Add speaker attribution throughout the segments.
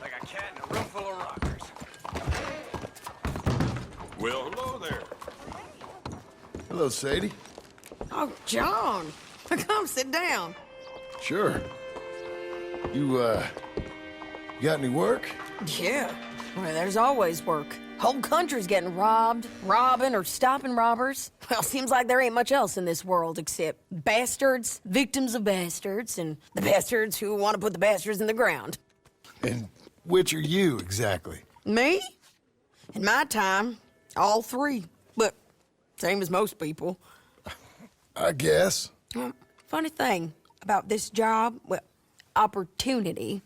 Speaker 1: like a cat in a room full of rockers.
Speaker 2: Well, hello there.
Speaker 3: Hello, Sadie.
Speaker 4: Oh, John. Come sit down.
Speaker 3: Sure. You got any work?
Speaker 4: Yeah. Well, there's always work. Whole country's getting robbed, robbing, or stopping robbers. Well, seems like there ain't much else in this world except bastards, victims of bastards, and the bastards who want to put the bastards in the ground.
Speaker 3: And which are you, exactly?
Speaker 4: Me? In my time, all three. But same as most people.
Speaker 3: I guess.
Speaker 4: Funny thing about this job, well, opportunity,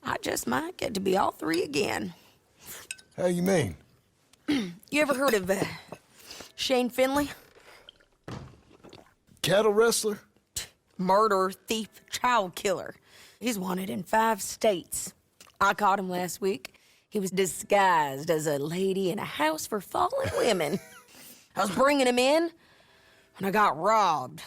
Speaker 4: I just might get to be all three again.
Speaker 3: How you mean?
Speaker 4: You ever heard of Shane Finley?
Speaker 3: Cattle wrestler?
Speaker 4: Murderer, thief, child killer. He's wanted in 5 states. I caught him last week. He was disguised as a lady in a house for fallen women. I was bringing him in when I got robbed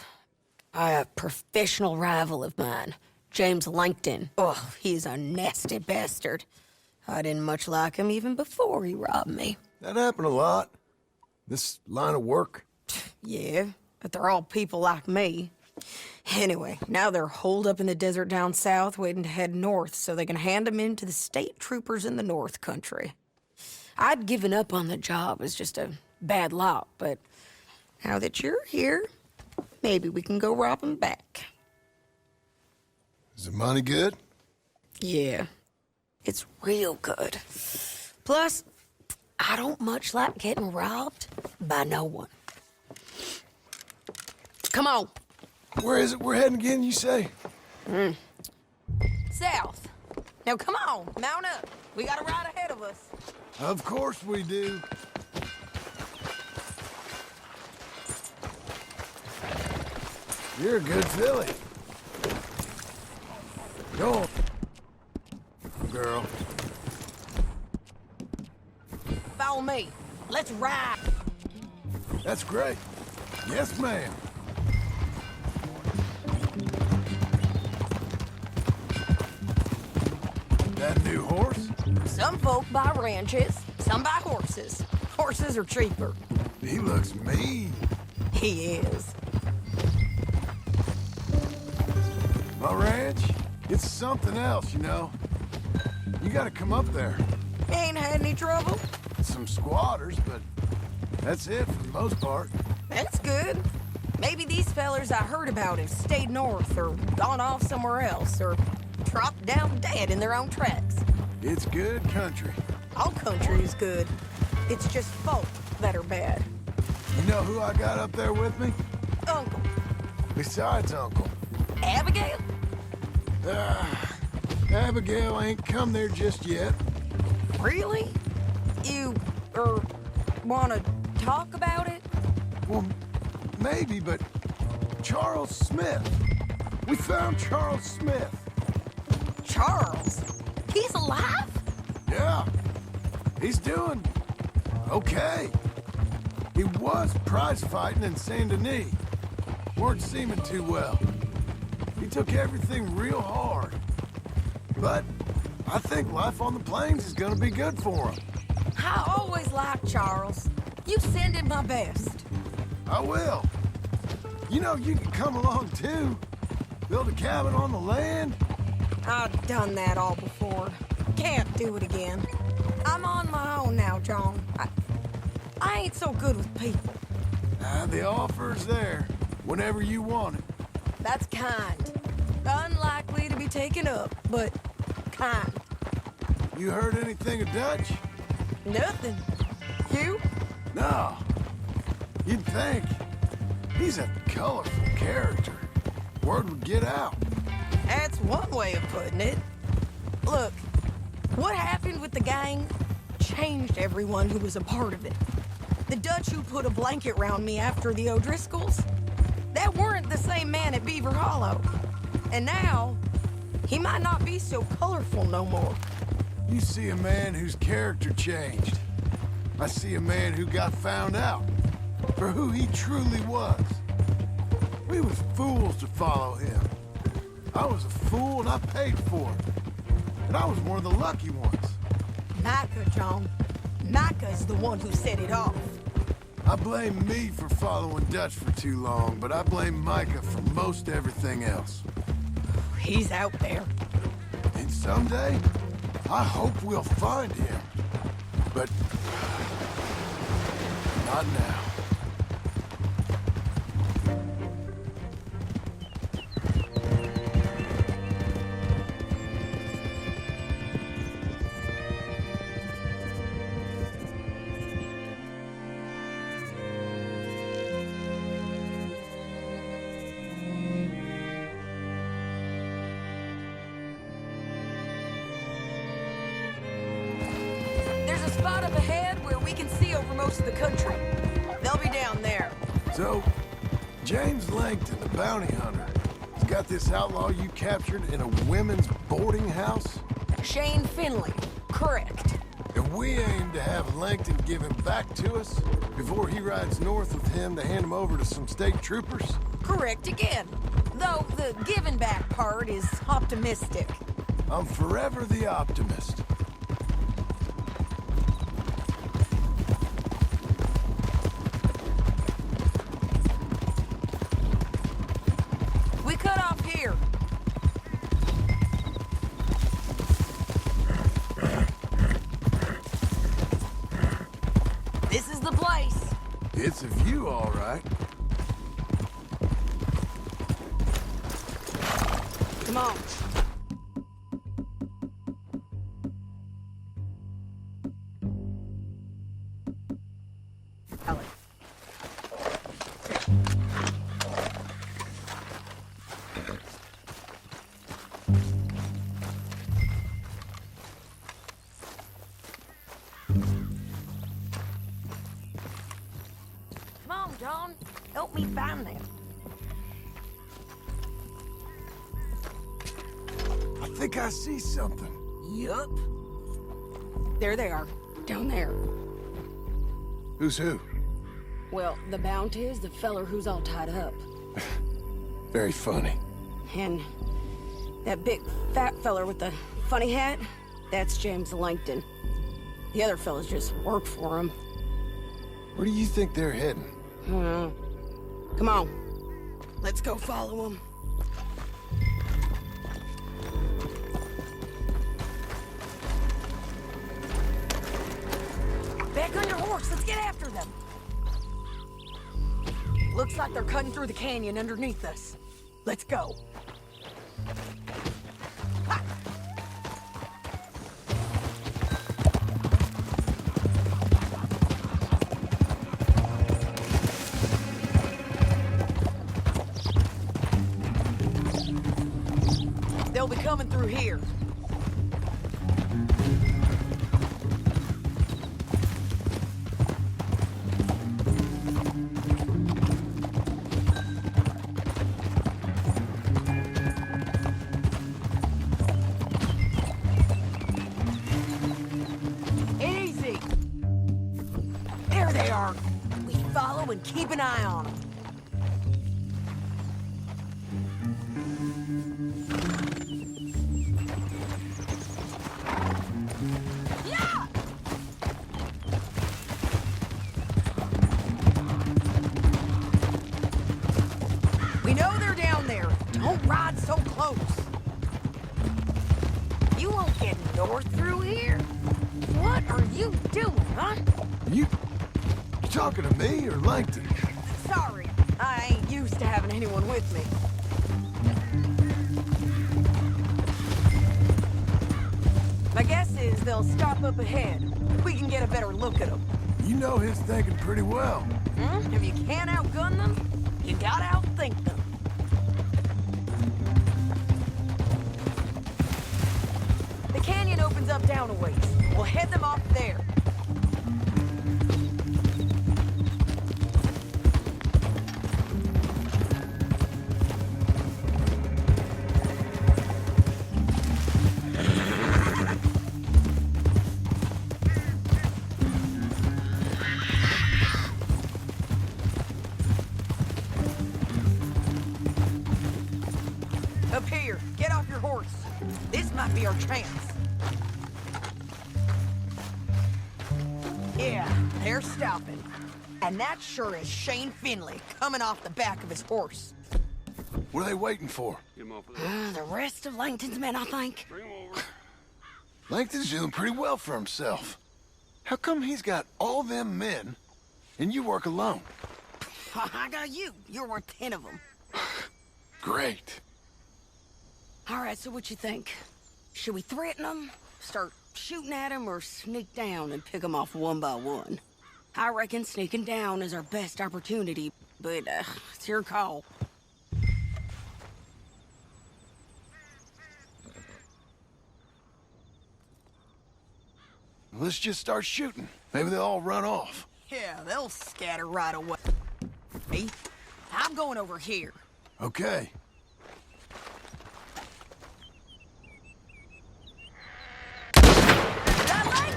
Speaker 4: by a professional rival of mine, James Langton. Oh, he's a nasty bastard. I didn't much like him even before he robbed me.
Speaker 3: That happened a lot. This line of work.
Speaker 4: Yeah, but they're all people like me. Anyway, now they're holed up in the desert down south waiting to head north so they can hand them in to the state troopers in the north country. I'd given up on the job as just a bad lot, but now that you're here, maybe we can go rob them back.
Speaker 3: Is the money good?
Speaker 4: Yeah, it's real good. Plus, I don't much like getting robbed by no one. Come on.
Speaker 3: Where is it we're heading again, you say?
Speaker 4: South. Now come on, mount up. We got a ride ahead of us.
Speaker 3: Of course we do. You're a good filly. Go on, girl.
Speaker 4: Follow me. Let's ride.
Speaker 3: That's great. Yes, ma'am. That new horse?
Speaker 4: Some folk buy ranches, some buy horses. Horses are cheaper.
Speaker 3: He looks mean.
Speaker 4: He is.
Speaker 3: My ranch, it's something else, you know. You gotta come up there.
Speaker 4: Ain't had any trouble?
Speaker 3: Some squatters, but that's it for the most part.
Speaker 4: That's good. Maybe these fellers I heard about have stayed north or gone off somewhere else or dropped down dead in their own tracks.
Speaker 3: It's good country.
Speaker 4: All country is good. It's just folk that are bad.
Speaker 3: You know who I got up there with me?
Speaker 4: Uncle.
Speaker 3: Besides Uncle.
Speaker 4: Abigail?
Speaker 3: Abigail ain't come there just yet.
Speaker 4: Really? You, wanna talk about it?
Speaker 3: Well, maybe, but Charles Smith. We found Charles Smith.
Speaker 4: Charles? He's alive?
Speaker 3: Yeah. He's doing okay. He was prize fighting in Saint Denis. Weren't seeming too well. He took everything real hard. But I think life on the plains is gonna be good for him.
Speaker 4: I always liked Charles. You send him my best.
Speaker 3: I will. You know, you can come along too. Build a cabin on the land.
Speaker 4: I've done that all before. Can't do it again. I'm on my own now, John. I ain't so good with people.
Speaker 3: The offer's there whenever you want it.
Speaker 4: That's kind. Unlikely to be taken up, but kind.
Speaker 3: You heard anything of Dutch?
Speaker 4: Nothing. You?
Speaker 3: No. You'd think. He's a colorful character. Word would get out.
Speaker 4: That's one way of putting it. Look, what happened with the gang changed everyone who was a part of it. The Dutch who put a blanket round me after the O'Driscolls, that weren't the same man at Beaver Hollow. And now, he might not be so colorful no more.
Speaker 3: You see a man whose character changed. I see a man who got found out for who he truly was. We was fools to follow him. I was a fool and I paid for it. And I was one of the lucky ones.
Speaker 2: Micah, John. Micah's the one who set it off.
Speaker 3: I blame me for following Dutch for too long, but I blame Micah for most everything else.
Speaker 2: He's out there.
Speaker 3: And someday, I hope we'll find him. But not now.
Speaker 4: There's a spot up ahead where we can see over most of the country. They'll be down there.
Speaker 3: So, James Langton, the bounty hunter, has got this outlaw you captured in a women's boarding house?
Speaker 4: Shane Finley. Correct.
Speaker 3: And we aim to have Langton give him back to us before he rides north with him to hand him over to some state troopers?
Speaker 2: Correct again. Though the giving back part is optimistic.
Speaker 3: I'm forever the optimist.
Speaker 2: We cut off here. This is the place.
Speaker 3: It's a view, all right.
Speaker 2: Come on. Alex.
Speaker 4: Come on, John. Help me find them.
Speaker 3: I think I see something.
Speaker 2: Yup. There they are.
Speaker 4: Down there.
Speaker 3: Who's who?
Speaker 4: Well, the bounty is the feller who's all tied up.
Speaker 3: Very funny.
Speaker 4: And that big fat feller with the funny hat, that's James Langton. The other fellas just work for him.
Speaker 3: Where do you think they're heading?
Speaker 4: Come on. Let's go follow him.
Speaker 2: Back on your horse. Let's get after them. Looks like they're cutting through the canyon underneath us. Let's go. Ha! They'll be coming through here. Easy. There they are. We follow and keep an eye on them. Yeah! We know they're down there. Don't ride so close. You won't get north through here. What are you doing, huh?
Speaker 3: You talking to me or Langton?
Speaker 2: Sorry, I ain't used to having anyone with me. My guess is they'll stop up ahead. We can get a better look at them.
Speaker 3: You know his thinking pretty well.
Speaker 2: If you can't outgun them, you gotta outthink them. The canyon opens up down a ways. We'll head them off there. Up here, get off your horse. This might be our chance. They're stopping. And that sure is Shane Finley coming off the back of his horse.
Speaker 3: What are they waiting for?
Speaker 1: Get him off of there.
Speaker 4: The rest of Langton's men, I think.
Speaker 1: Bring him over.
Speaker 3: Langton's doing pretty well for himself. How come he's got all them men, and you work alone?
Speaker 4: I got you. You're worth 10 of them.
Speaker 3: Great.
Speaker 4: All right, so what you think? Should we threaten them, start shooting at them, or sneak down and pick them off one by one? I reckon sneaking down is our best opportunity, but it's your call.
Speaker 3: Let's just start shooting. Maybe they'll all run off.
Speaker 2: Yeah, they'll scatter right away. Hey, I'm going over here.
Speaker 3: Okay.
Speaker 2: That light?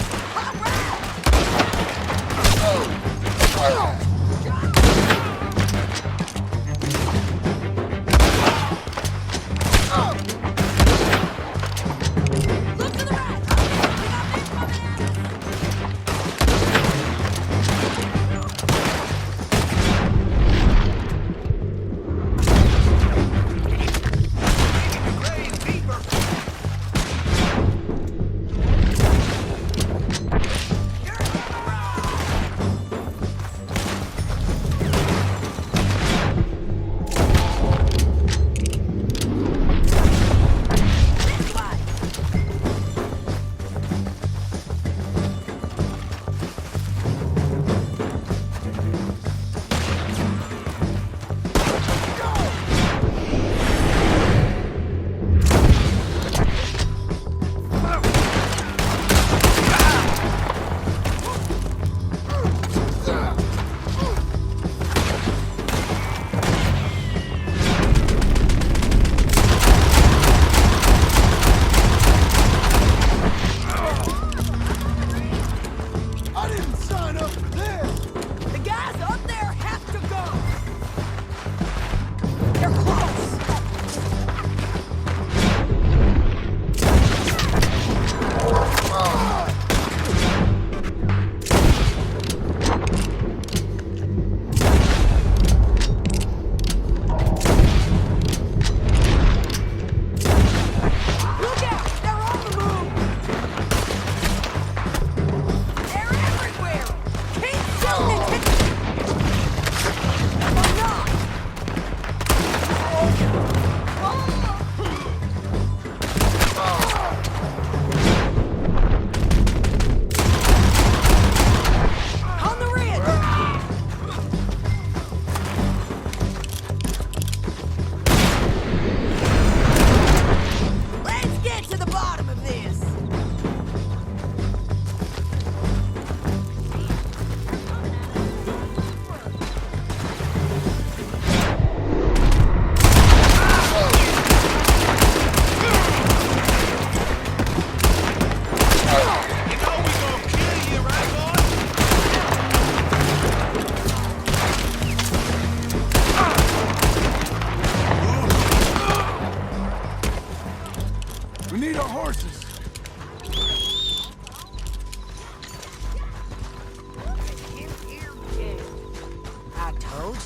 Speaker 2: All right! Look to the right! We got men coming at us!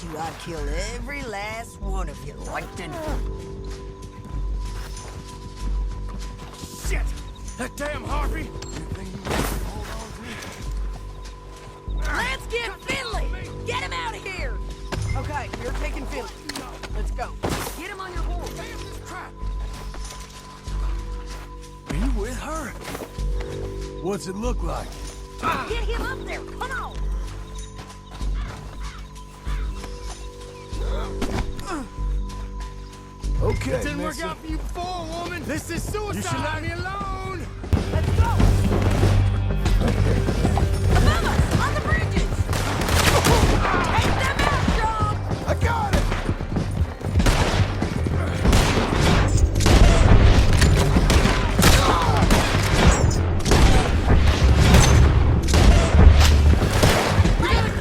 Speaker 2: you, I'd kill every last one of you, Langton.
Speaker 1: Shit! That damn Harvey!
Speaker 2: Let's get Finley! Get him out of here! Okay, you're taking Finley. Let's go. Get him on your horse.
Speaker 1: Damn this trap!
Speaker 3: Are you with her? What's it look like?
Speaker 2: Get him up there! Come on!
Speaker 3: Okay,
Speaker 1: It didn't work
Speaker 3: mister.
Speaker 1: out for you before, woman! This is suicide! You should let me alone!
Speaker 2: Let's go! Above us! On the bridges! Take them out, John!
Speaker 3: I got it!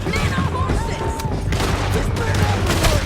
Speaker 2: Men on horses!
Speaker 3: There's men everywhere!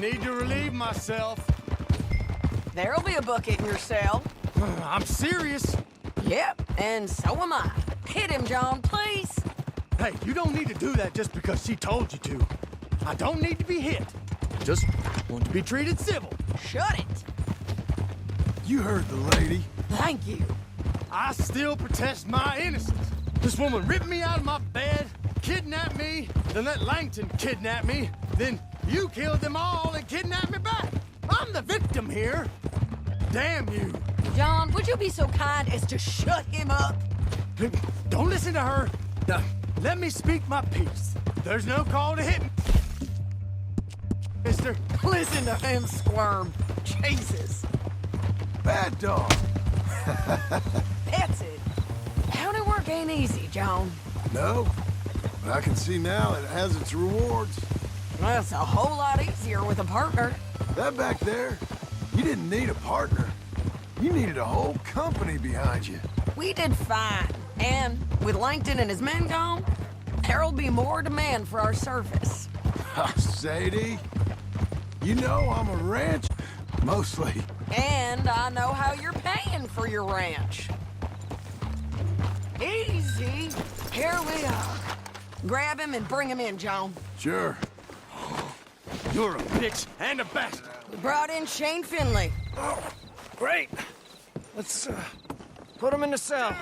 Speaker 1: need to relieve myself.
Speaker 2: There'll be a bucket in your cell.
Speaker 1: I'm serious.
Speaker 2: Yep, and so am I. Hit him, John, please.
Speaker 1: Hey, you don't need to do that just because she told you to. I don't need to be hit. Just want to be treated civil.
Speaker 2: Shut it.
Speaker 3: You heard the lady.
Speaker 2: Thank you.
Speaker 1: I still protest my innocence. This woman ripped me out of my bed, kidnapped me, then let Langton kidnap me, then you killed them all and kidnapped me back. I'm the victim here. Damn you.
Speaker 2: John, would you be so kind as to shut him up?
Speaker 1: Don't listen to her. Let me speak my piece. There's no call to hit me, mister.
Speaker 2: Listen to him squirm. Jesus.
Speaker 3: Bad dog.
Speaker 2: That's it. County work ain't easy, John.
Speaker 3: No, but I can see now it has its rewards.
Speaker 2: Well, it's a whole lot easier with a partner.
Speaker 3: That back there, you didn't need a partner. You needed a whole company behind you.
Speaker 2: We did fine. And with Langton and his men gone, there'll be more demand for our service.
Speaker 3: Sadie, you know I'm a ranch, mostly.
Speaker 2: And I know how you're paying for your ranch. Easy. Here we are. Grab him and bring him in, John.
Speaker 3: Sure.
Speaker 1: You're a bitch and a bastard.
Speaker 2: We brought in Shane Finley.
Speaker 1: Great. Let's put him in the cell.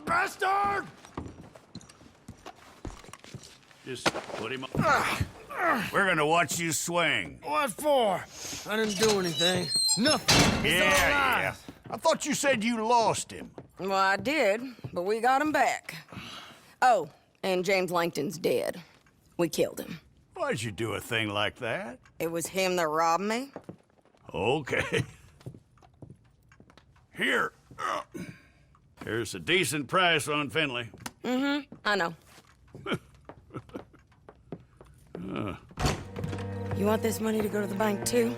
Speaker 1: Bastard!
Speaker 5: Just put him up. We're gonna watch you swing.
Speaker 1: What for? I didn't do anything. Nothing. He's
Speaker 5: Yeah. I thought you said you lost him.
Speaker 2: Well, I did, but we got him back. Oh, and James Langton's dead. We killed him.
Speaker 5: Why'd you do a thing like that?
Speaker 2: It was him that robbed me.
Speaker 5: Okay. Here. Here's a decent price on Finley.
Speaker 2: I know. You want this money to go to the bank, too?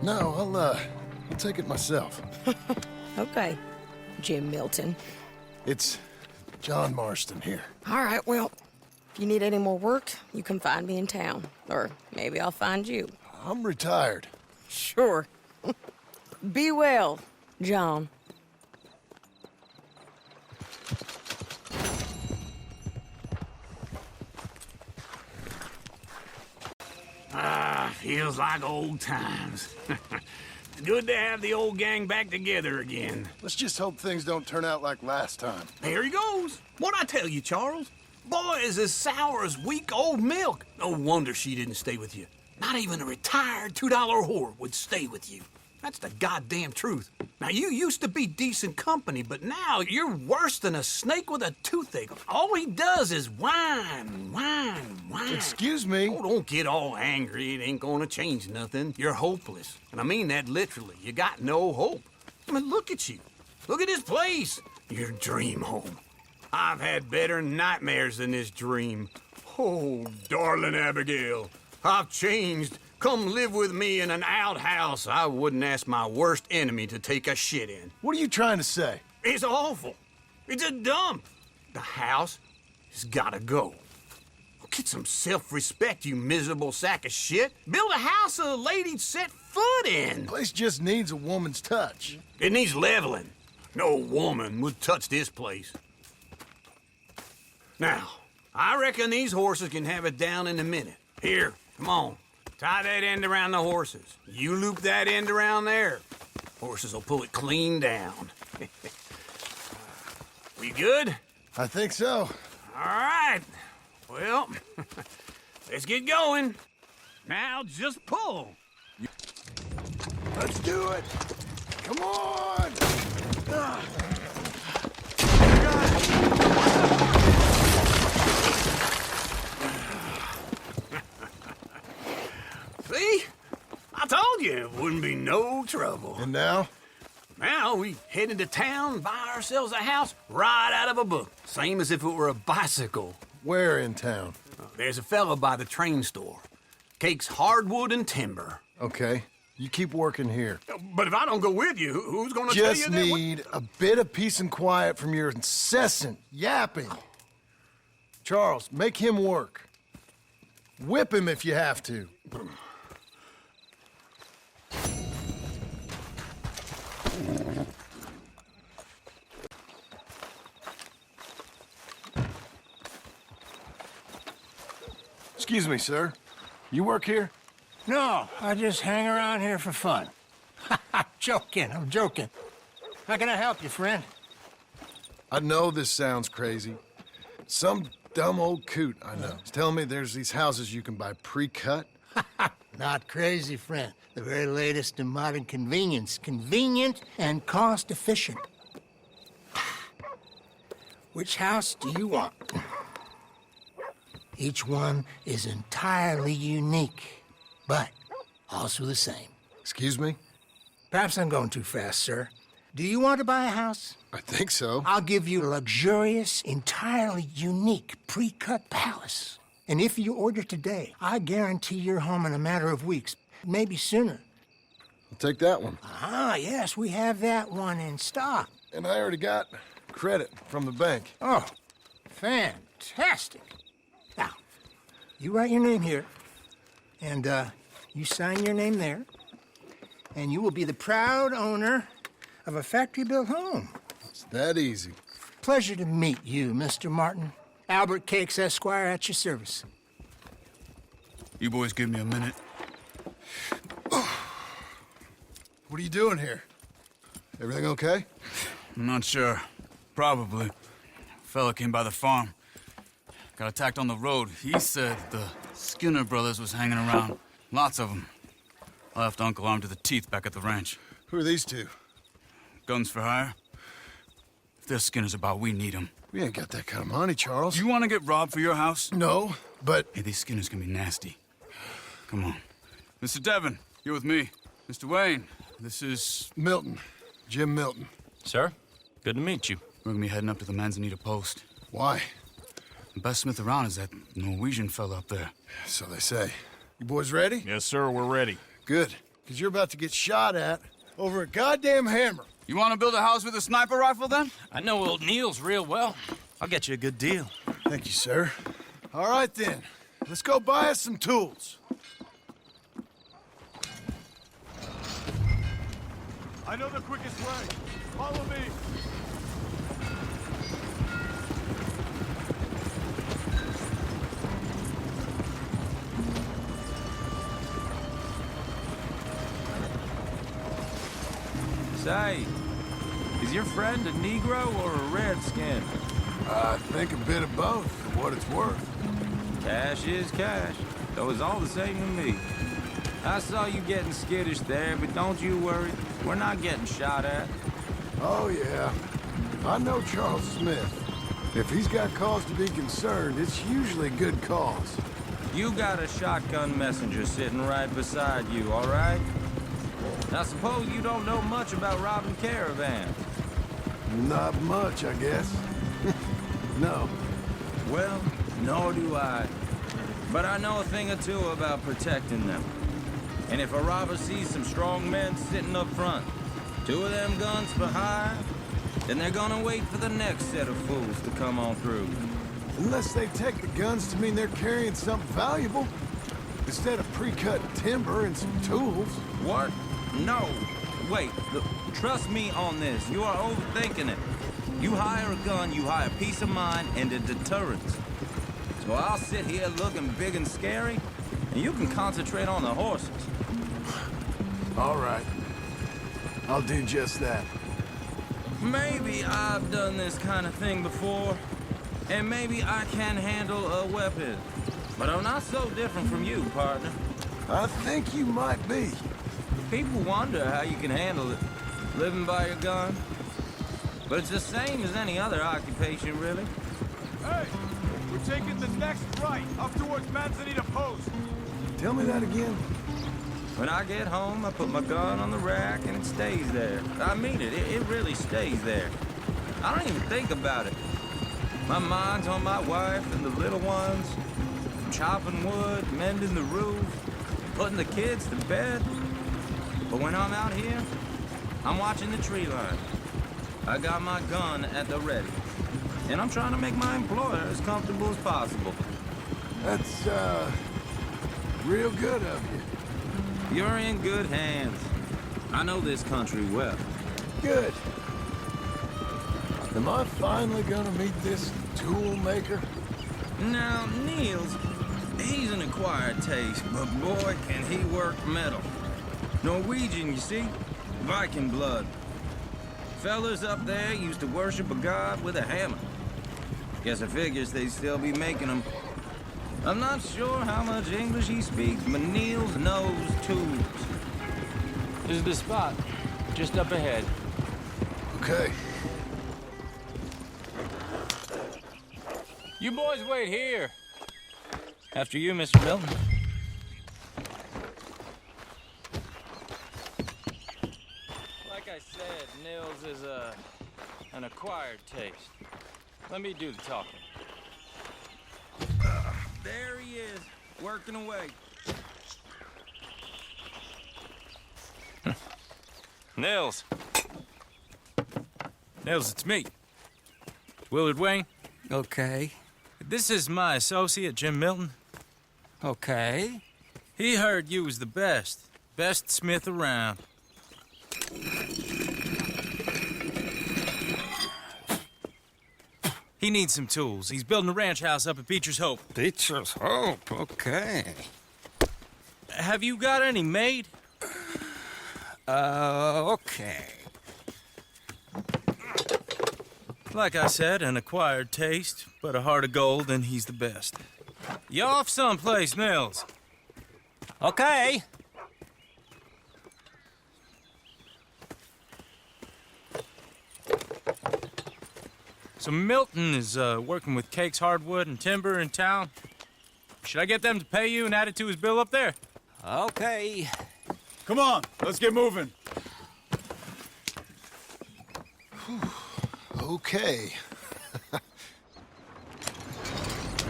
Speaker 3: No, I'll take it myself.
Speaker 2: Okay, Jim Milton.
Speaker 3: It's John Marston here.
Speaker 2: All right, well, if you need any more work, you can find me in town. Or maybe I'll find you.
Speaker 3: I'm retired.
Speaker 2: Sure. Be well, John.
Speaker 5: Feels like old times. It's good to have the old gang back together again.
Speaker 3: Let's just hope things don't turn out like last time.
Speaker 6: There he goes. What'd I tell you, Charles? Boy is as sour as weak old milk. No wonder she didn't stay with you. Not even a retired $2 whore would stay with you. That's the goddamn truth. Now, you used to be decent company, but now you're worse than a snake with a toothache. All he does is whine, whine, whine.
Speaker 3: Excuse me?
Speaker 6: Oh, don't get all angry. It ain't gonna change nothing. You're hopeless. And I mean that literally. You got no hope. I mean, look at you. Look at this place. Your dream home. I've had better nightmares than this dream. Oh, darling Abigail, I've changed. Come live with me in an outhouse I wouldn't ask my worst enemy to take a shit in.
Speaker 3: What are you trying to say?
Speaker 6: It's awful. It's a dump. The house has gotta go. Get some self-respect, you miserable sack of shit. Build a house a lady'd set foot in.
Speaker 3: Place just needs a woman's touch.
Speaker 6: It needs leveling. No woman would touch this place. Now, I reckon these horses can have it down in a minute. Here, come on. Tie that end around the horses. You loop that end around there. Horses will pull it clean down. We good?
Speaker 3: I think so.
Speaker 6: All right. Well, let's get going. Now just pull.
Speaker 3: Let's do it. Come on.
Speaker 6: See? I told you it wouldn't be no trouble.
Speaker 3: And now?
Speaker 6: Now we head into town, buy ourselves a house right out of a book. Same as if it were a bicycle.
Speaker 3: Where in town?
Speaker 6: There's a fella by the train store. Cakes hardwood and timber.
Speaker 3: Okay. You keep working here.
Speaker 6: But if I don't go with you, who's gonna tell you
Speaker 3: Just
Speaker 6: that?
Speaker 3: need a bit of peace and quiet from your incessant yapping. Charles, make him work. Whip him if you have to. Excuse me, sir. You work here?
Speaker 7: No, I just hang around here for fun. I'm joking. How can I help you, friend?
Speaker 3: I know this sounds crazy. Some dumb old coot I know is telling me there's these houses you can buy pre-cut.
Speaker 7: Not crazy, friend. The very latest in modern convenience. Convenient and cost-efficient. Which house do you want? Each one is entirely unique, but also the same.
Speaker 3: Excuse me?
Speaker 7: Perhaps I'm going too fast, sir. Do you want to buy a house?
Speaker 3: I think so.
Speaker 7: I'll give you a luxurious, entirely unique pre-cut palace. And if you order today, I guarantee you're home in a matter of weeks, maybe sooner.
Speaker 3: I'll take that one.
Speaker 7: Ah, yes, we have that one in stock.
Speaker 3: And I already got credit from the bank.
Speaker 7: Oh, fantastic. Now, you write your name here, and you sign your name there, and you will be the proud owner of a factory-built home.
Speaker 3: It's that easy.
Speaker 7: Pleasure to meet you, Mr. Martin. Albert Cakes, Esquire, at your service.
Speaker 8: You boys give me a minute.
Speaker 3: What are you doing here? Everything okay?
Speaker 8: I'm not sure. Probably. Fella came by the farm. Got attacked on the road. He said the Skinner brothers was hanging around. Lots of them. I left Uncle armed to the teeth back at the ranch.
Speaker 3: Who are these two?
Speaker 8: Guns for hire. If there's Skinners about, we need them.
Speaker 3: We ain't got that kind of money, Charles.
Speaker 8: Do you want to get robbed for your house?
Speaker 3: No, but...
Speaker 8: Hey, these Skinners can be nasty. Come on. Mr. Devon, you're with me. Mr. Wayne, this is...
Speaker 3: Milton. Jim Milton.
Speaker 9: Sir, good to meet you.
Speaker 8: We're gonna be heading up to the Manzanita post.
Speaker 3: Why?
Speaker 8: The best smith around is that Norwegian fella up there.
Speaker 3: So they say. You boys ready?
Speaker 9: Yes, sir, we're ready.
Speaker 3: Good. Because you're about to get shot at over a goddamn hammer.
Speaker 8: You want to build a house with a sniper rifle, then?
Speaker 9: I know old Neil's real well. I'll get you a good deal.
Speaker 3: Thank you, sir. All right, then. Let's go buy us some tools.
Speaker 1: I know the quickest way. Follow me.
Speaker 10: Say, is your friend a Negro or a Redskin?
Speaker 3: I think a bit of both, for what it's worth.
Speaker 10: Cash is cash, though it's all the same to me. I saw you getting skittish there, but don't you worry. We're not getting shot at.
Speaker 3: Oh, yeah. I know Charles Smith. If he's got cause to be concerned, it's usually good cause.
Speaker 10: You got a shotgun messenger sitting right beside you, all right? Now, suppose you don't know much about robbing caravans.
Speaker 3: Not much, I guess. No.
Speaker 10: Well, nor do I. But I know a thing or two about protecting them. And if a robber sees some strong men sitting up front, 2 of them guns for hire, then they're gonna wait for the next set of fools to come on through.
Speaker 3: Unless they take the guns to mean they're carrying something valuable. Instead of pre-cut timber and some tools.
Speaker 10: What? No. Wait, look, trust me on this. You are overthinking it. You hire a gun, you hire peace of mind and a deterrence. So I'll sit here looking big and scary, and you can concentrate on the horses.
Speaker 3: All right. I'll do just that.
Speaker 10: Maybe I've done this kind of thing before, and maybe I can handle a weapon. But I'm not so different from you, partner.
Speaker 3: I think you might be.
Speaker 10: People wonder how you can handle it, living by your gun. But it's the same as any other occupation, really.
Speaker 1: Hey, we're taking the next right, up towards Manzanita Post.
Speaker 3: Tell me that again.
Speaker 10: When I get home, I put my gun on the rack and it stays there. I mean it, it really stays there. I don't even think about it. My mind's on my wife and the little ones. Chopping wood, mending the roof, putting the kids to bed. But when I'm out here, I'm watching the tree line. I got my gun at the ready. and I'm trying to make my employer as comfortable as possible.
Speaker 3: That's, real good of you.
Speaker 10: You're in good hands. I know this country well.
Speaker 3: Good. Am I finally gonna meet this tool maker?
Speaker 10: Now, Niels, he's an acquired taste, but boy, can he work metal. Norwegian, you see? Viking blood. Fellas up there used to worship a god with a hammer. Guess I figures they'd still be making them. I'm not sure how much English he speaks, but Niels knows tools.
Speaker 11: This is the spot, just up ahead.
Speaker 3: Okay.
Speaker 11: You boys wait here. After you, Mr. Milton. Like I said, Nils is an acquired taste. Let me do the talking.
Speaker 10: There he is, working away.
Speaker 11: Nils. Nils, it's me. Willard Wayne.
Speaker 6: Okay.
Speaker 11: This is my associate, Jim Milton.
Speaker 6: Okay.
Speaker 11: He heard you was the best smith around. He needs some tools. He's building a ranch house up at Beecher's Hope.
Speaker 6: Beecher's Hope, okay.
Speaker 11: Have you got any made?
Speaker 6: Okay.
Speaker 11: Like I said, an acquired taste, but a heart of gold, and he's the best. You off someplace, Nils?
Speaker 6: Okay.
Speaker 11: So Milton is working with Cake's Hardwood and Timber in town. Should I get them to pay you and add it to his bill up there?
Speaker 6: Okay.
Speaker 8: Come on, let's get moving.
Speaker 3: Okay.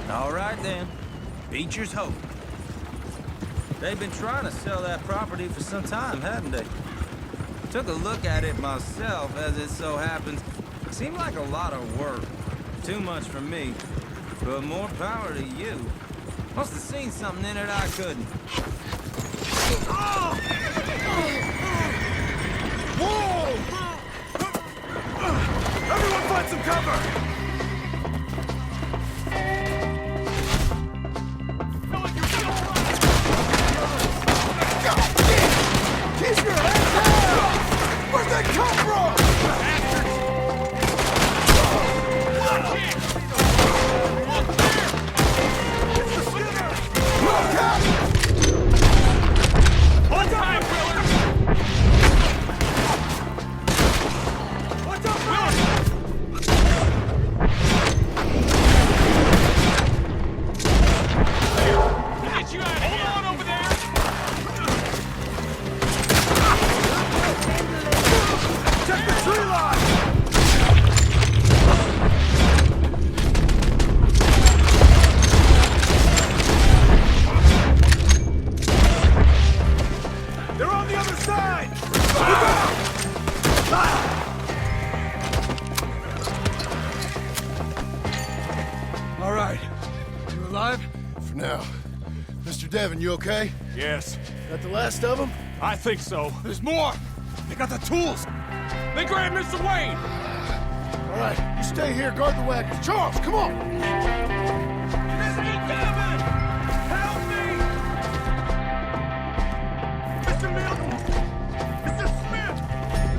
Speaker 10: All right then, Beecher's Hope. They've been trying to sell that property for some time, haven't they? Took a look at it myself, as it so happens. Seemed like a lot of work. Too much for me, but more power to you. Must have seen something in it I couldn't.
Speaker 3: Whoa! Everyone find some cover! Keep your head down! Where'd they come from? Look out!
Speaker 5: On time, Willard! What's up, Willard? Get you out of here! Hold on over there!
Speaker 3: Check the tree line!
Speaker 5: They're on the other side!
Speaker 3: All right. You alive? For now. Mr. Devon, you okay?
Speaker 1: Yes,
Speaker 3: Got the last of them?
Speaker 1: I think so.
Speaker 3: There's more! They got the tools!
Speaker 1: They grabbed Mr. Wayne!
Speaker 3: All right, you stay here, guard the wagons. Charles, come on!
Speaker 5: Mr. Devon! Help me! Mr. Milton! Mr. Smith!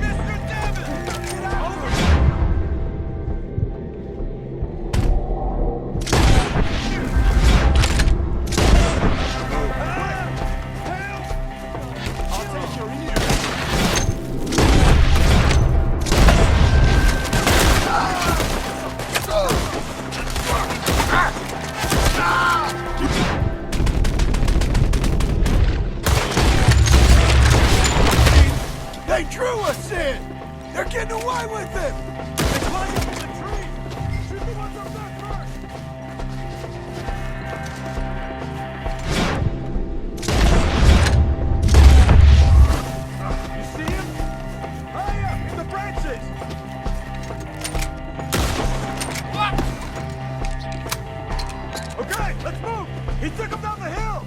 Speaker 5: Mr. Devon! Get out!
Speaker 1: I'll take your ear.
Speaker 3: They drew us in! They're getting away with it!
Speaker 1: They climb up in the tree! Shoot the ones up there first! You see him? Hurry up! In the branches! What?
Speaker 3: He took him down the hill!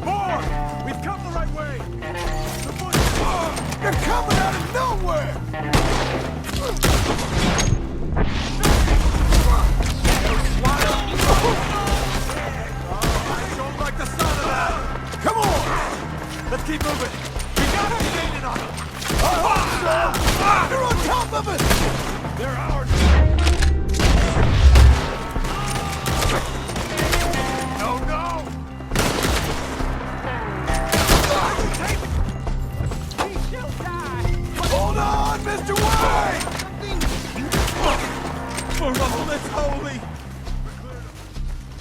Speaker 3: More! We've come the right way! They're coming out of nowhere! I don't like the sound of that! Come on! Let's keep moving! We got him gaining on them! They're on top of us! They're ours! No, no! Hold on, Mr. White! For all that's holy!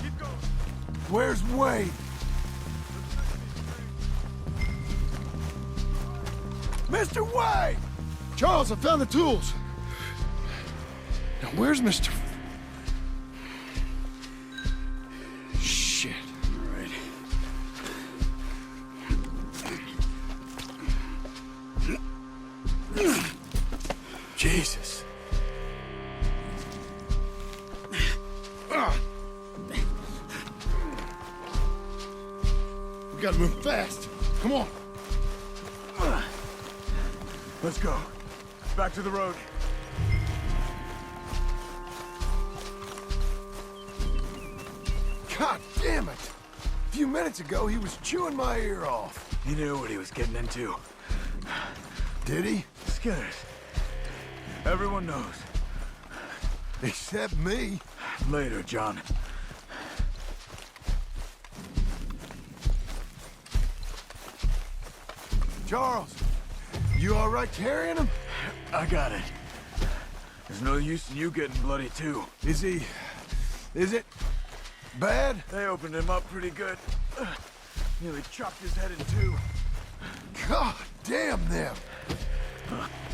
Speaker 3: Keep going. Where's Wade? Mr. White! Charles, I found the tools. Now, where's Mr. Shit. All right. Jesus. We gotta move fast. Come on. Let's go. Back to the road. God damn it! A few minutes ago, he was chewing my ear off. He knew what he was getting into. Did he? Skinners. Everyone knows. Except me. Later, John. Charles, you all right carrying him? I got it. There's no use in you getting bloody, too. Is he... is it... bad? They opened him up pretty good. Nearly chopped his head in two. God damn them!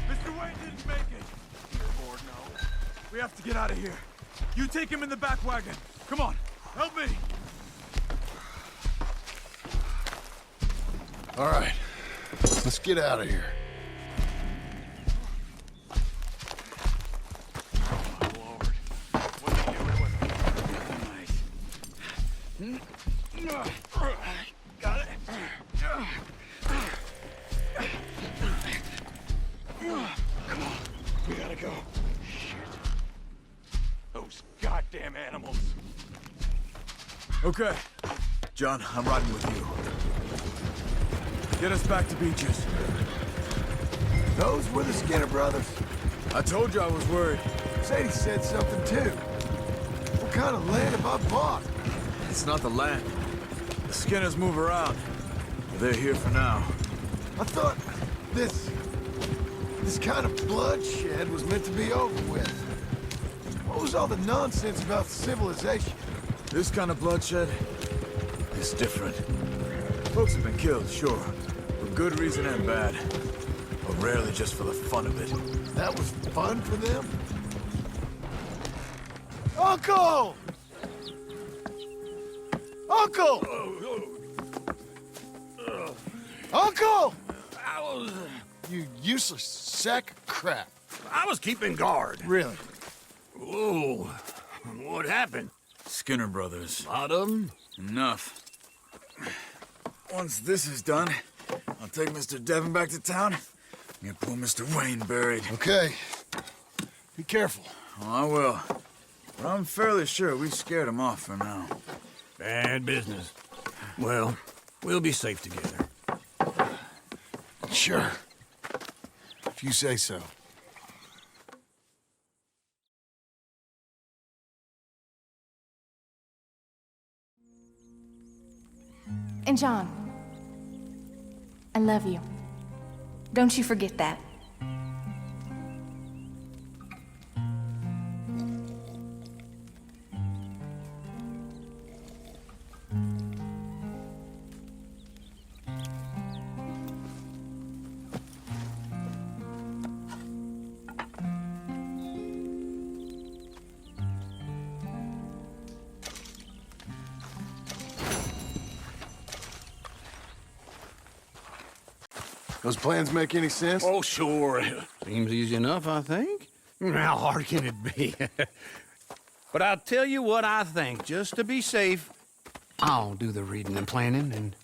Speaker 3: Mr. Wayne didn't make it. Dear Lord, no. We have to get out of here. You take him in the back wagon. Come on, help me. All right, let's get out of here. Got it. Come on, we gotta go. Shit. Those goddamn animals. Okay. John, I'm riding with you. Get us back to Beaches. Those were the Skinner brothers. I told you I was worried. Sadie said something too. What kind of land have I bought? It's not the land. The Skinners move around. They're here for now. I thought this kind of bloodshed was meant to be over with. What was all the nonsense about civilization? This kind of bloodshed is different. Folks have been killed, sure. For good reason and bad. But rarely just for the fun of it. That was fun for them? Uncle! Uncle! Uncle! You useless sack of crap.
Speaker 6: I was keeping guard.
Speaker 3: Really?
Speaker 6: Whoa. What happened?
Speaker 8: Skinner brothers.
Speaker 6: Lot of them?
Speaker 8: Enough. Once this is done, I'll take Mr. Devon back to town and get poor Mr. Wayne buried.
Speaker 3: Okay. Be careful.
Speaker 8: Oh, I will. But I'm fairly sure we scared him off for now.
Speaker 6: Bad business. Well, we'll be safe together.
Speaker 3: Sure. If you say so.
Speaker 12: And John, I love you. Don't you forget that.
Speaker 3: Those plans make any sense?
Speaker 6: Oh, sure. Seems easy enough, I think. How hard can it be? But I'll tell you what I think, just to be safe. I'll do the reading and planning, and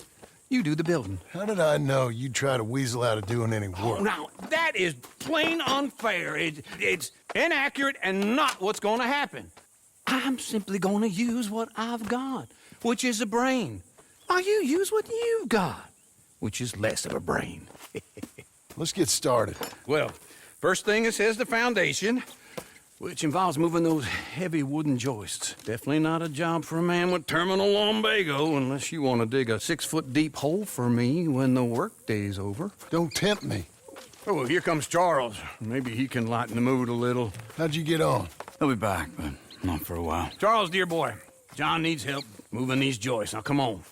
Speaker 6: you do the building.
Speaker 3: How did I know you'd try to weasel out of doing any work?
Speaker 6: Oh, now, that is plain unfair. It's inaccurate and not what's going to happen. I'm simply going to use what I've got, which is a brain. While you use what you've got, which is less of a brain.
Speaker 3: Let's get started.
Speaker 6: Well, first thing it says the foundation, which involves moving those heavy wooden joists. Definitely not a job for a man with terminal lumbago, unless you want to dig a 6-foot deep hole for me when the workday's over.
Speaker 3: Don't tempt me.
Speaker 6: Oh, here comes Charles. Maybe he can lighten the mood a little.
Speaker 3: How'd you get on?
Speaker 8: He'll be back, but not for a while.
Speaker 6: Charles, dear boy, John needs help moving these joists. Now, come on.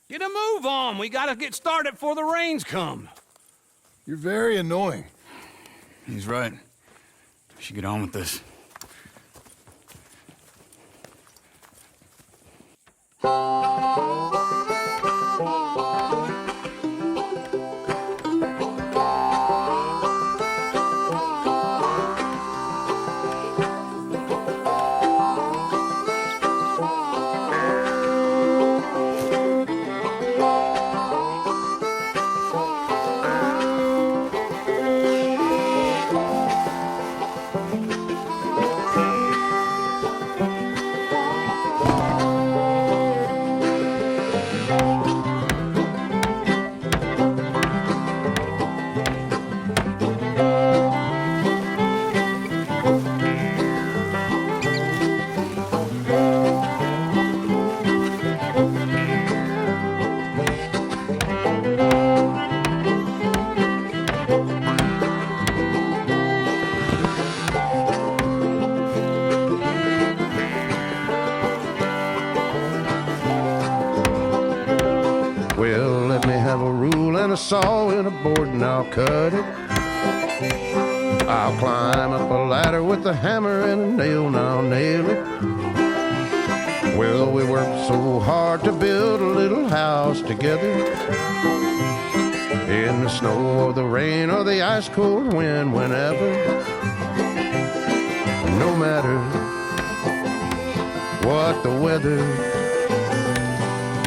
Speaker 6: Get a move on. We gotta get started before the rains come.
Speaker 3: You're very annoying.
Speaker 8: He's right. We should get on with this.
Speaker 13: Well, let me have a rule and a saw and a board and I'll cut it. I'll climb up a ladder with a hammer and a nail and I'll nail it. Well, we worked so hard to build a little house together. In the snow or the rain or the ice cold wind, whenever. No matter what the weather,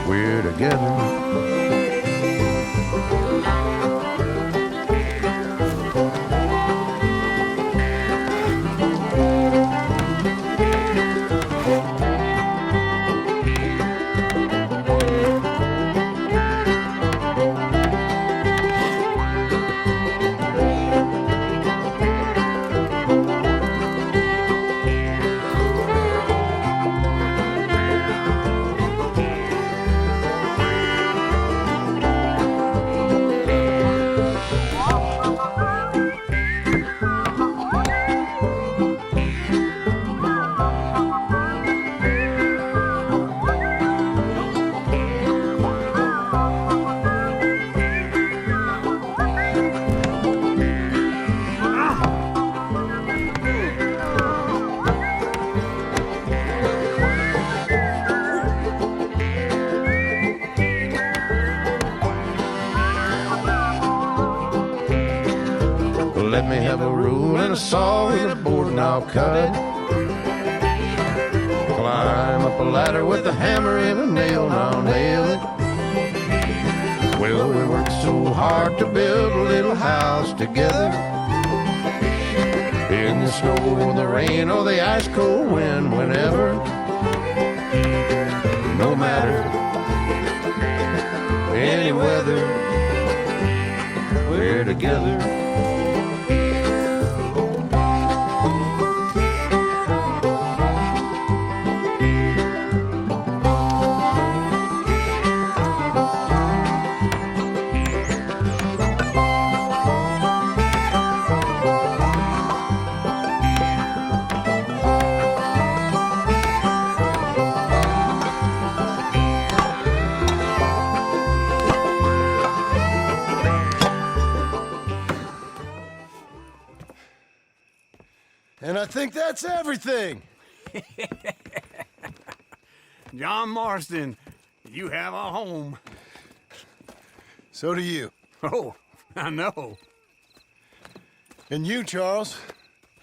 Speaker 13: we're together. Let me have a rule and a saw and a board and I'll cut it. Climb up a ladder with a hammer and a nail and I'll nail it. Well, we worked so hard to build a little house together. In the snow or the rain or the ice cold wind, whenever. No matter any weather, we're together.
Speaker 3: And I think that's everything.
Speaker 6: John Marston, you have a home.
Speaker 3: So do you.
Speaker 6: Oh, I know.
Speaker 3: And you, Charles,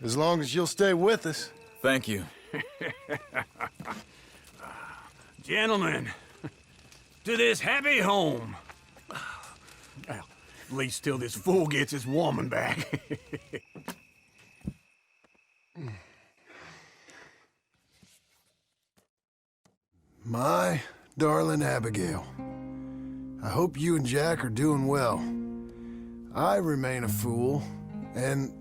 Speaker 3: as long as you'll stay with us.
Speaker 8: Thank you.
Speaker 6: Gentlemen, to this happy home. Well, at least till this fool gets his woman back.
Speaker 3: My darling Abigail, I hope you and Jack are doing well. I remain a fool, and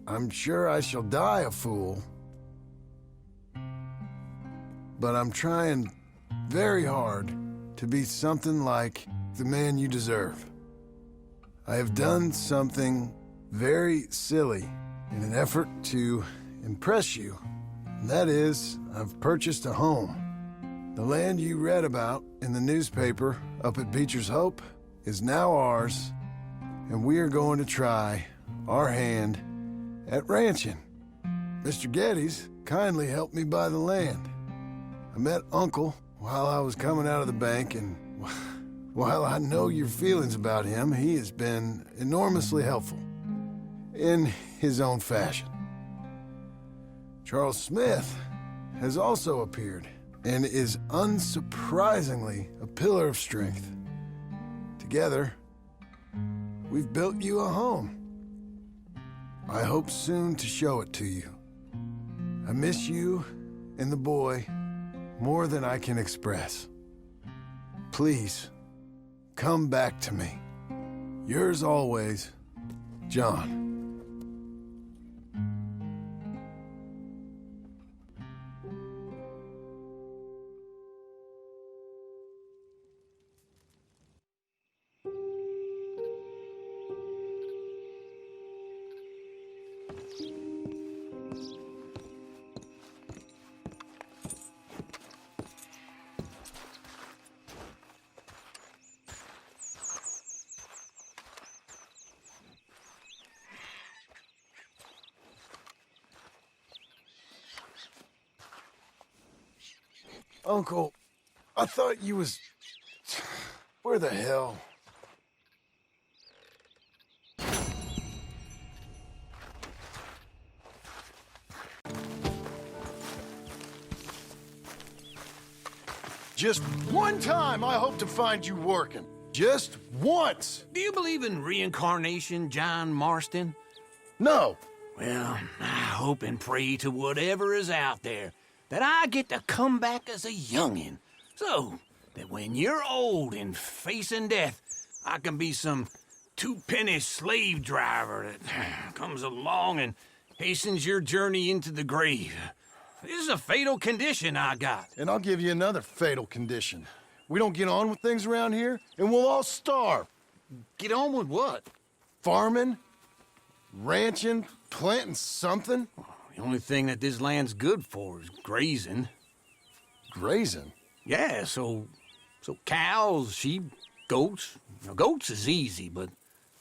Speaker 3: I'm sure I shall die a fool. But I'm trying very hard to be something like the man you deserve. I have done something very silly in an effort to impress you. And that is, I've purchased a home. The land you read about in the newspaper up at Beecher's Hope is now ours, and we are going to try our hand at ranching. Mr. Geddes kindly helped me buy the land. I met Uncle while I was coming out of the bank, and while I know your feelings about him, he has been enormously helpful in his own fashion. Charles Smith has also appeared and is unsurprisingly a pillar of strength. Together, we've built you a home. I hope soon to show it to you. I miss you and the boy more than I can express. Please, come back to me. Yours always, John. Uncle, I thought you was... Where the hell? Just one time I hope to find you working. Just once.
Speaker 6: Do you believe in reincarnation, John Marston?
Speaker 3: No.
Speaker 6: Well, I hope and pray to whatever is out there that I get to come back as a youngin', so that when you're old and facing death, I can be some two-penny slave driver that comes along and hastens your journey into the grave. This is a fatal condition I got.
Speaker 3: And I'll give you another fatal condition. We don't get on with things around here, and we'll all starve.
Speaker 6: Get on with what?
Speaker 3: Farming, ranching, planting something.
Speaker 6: The only thing that this land's good for is grazing.
Speaker 3: Grazing?
Speaker 6: Yeah, so cows, sheep, goats. Now, goats is easy, but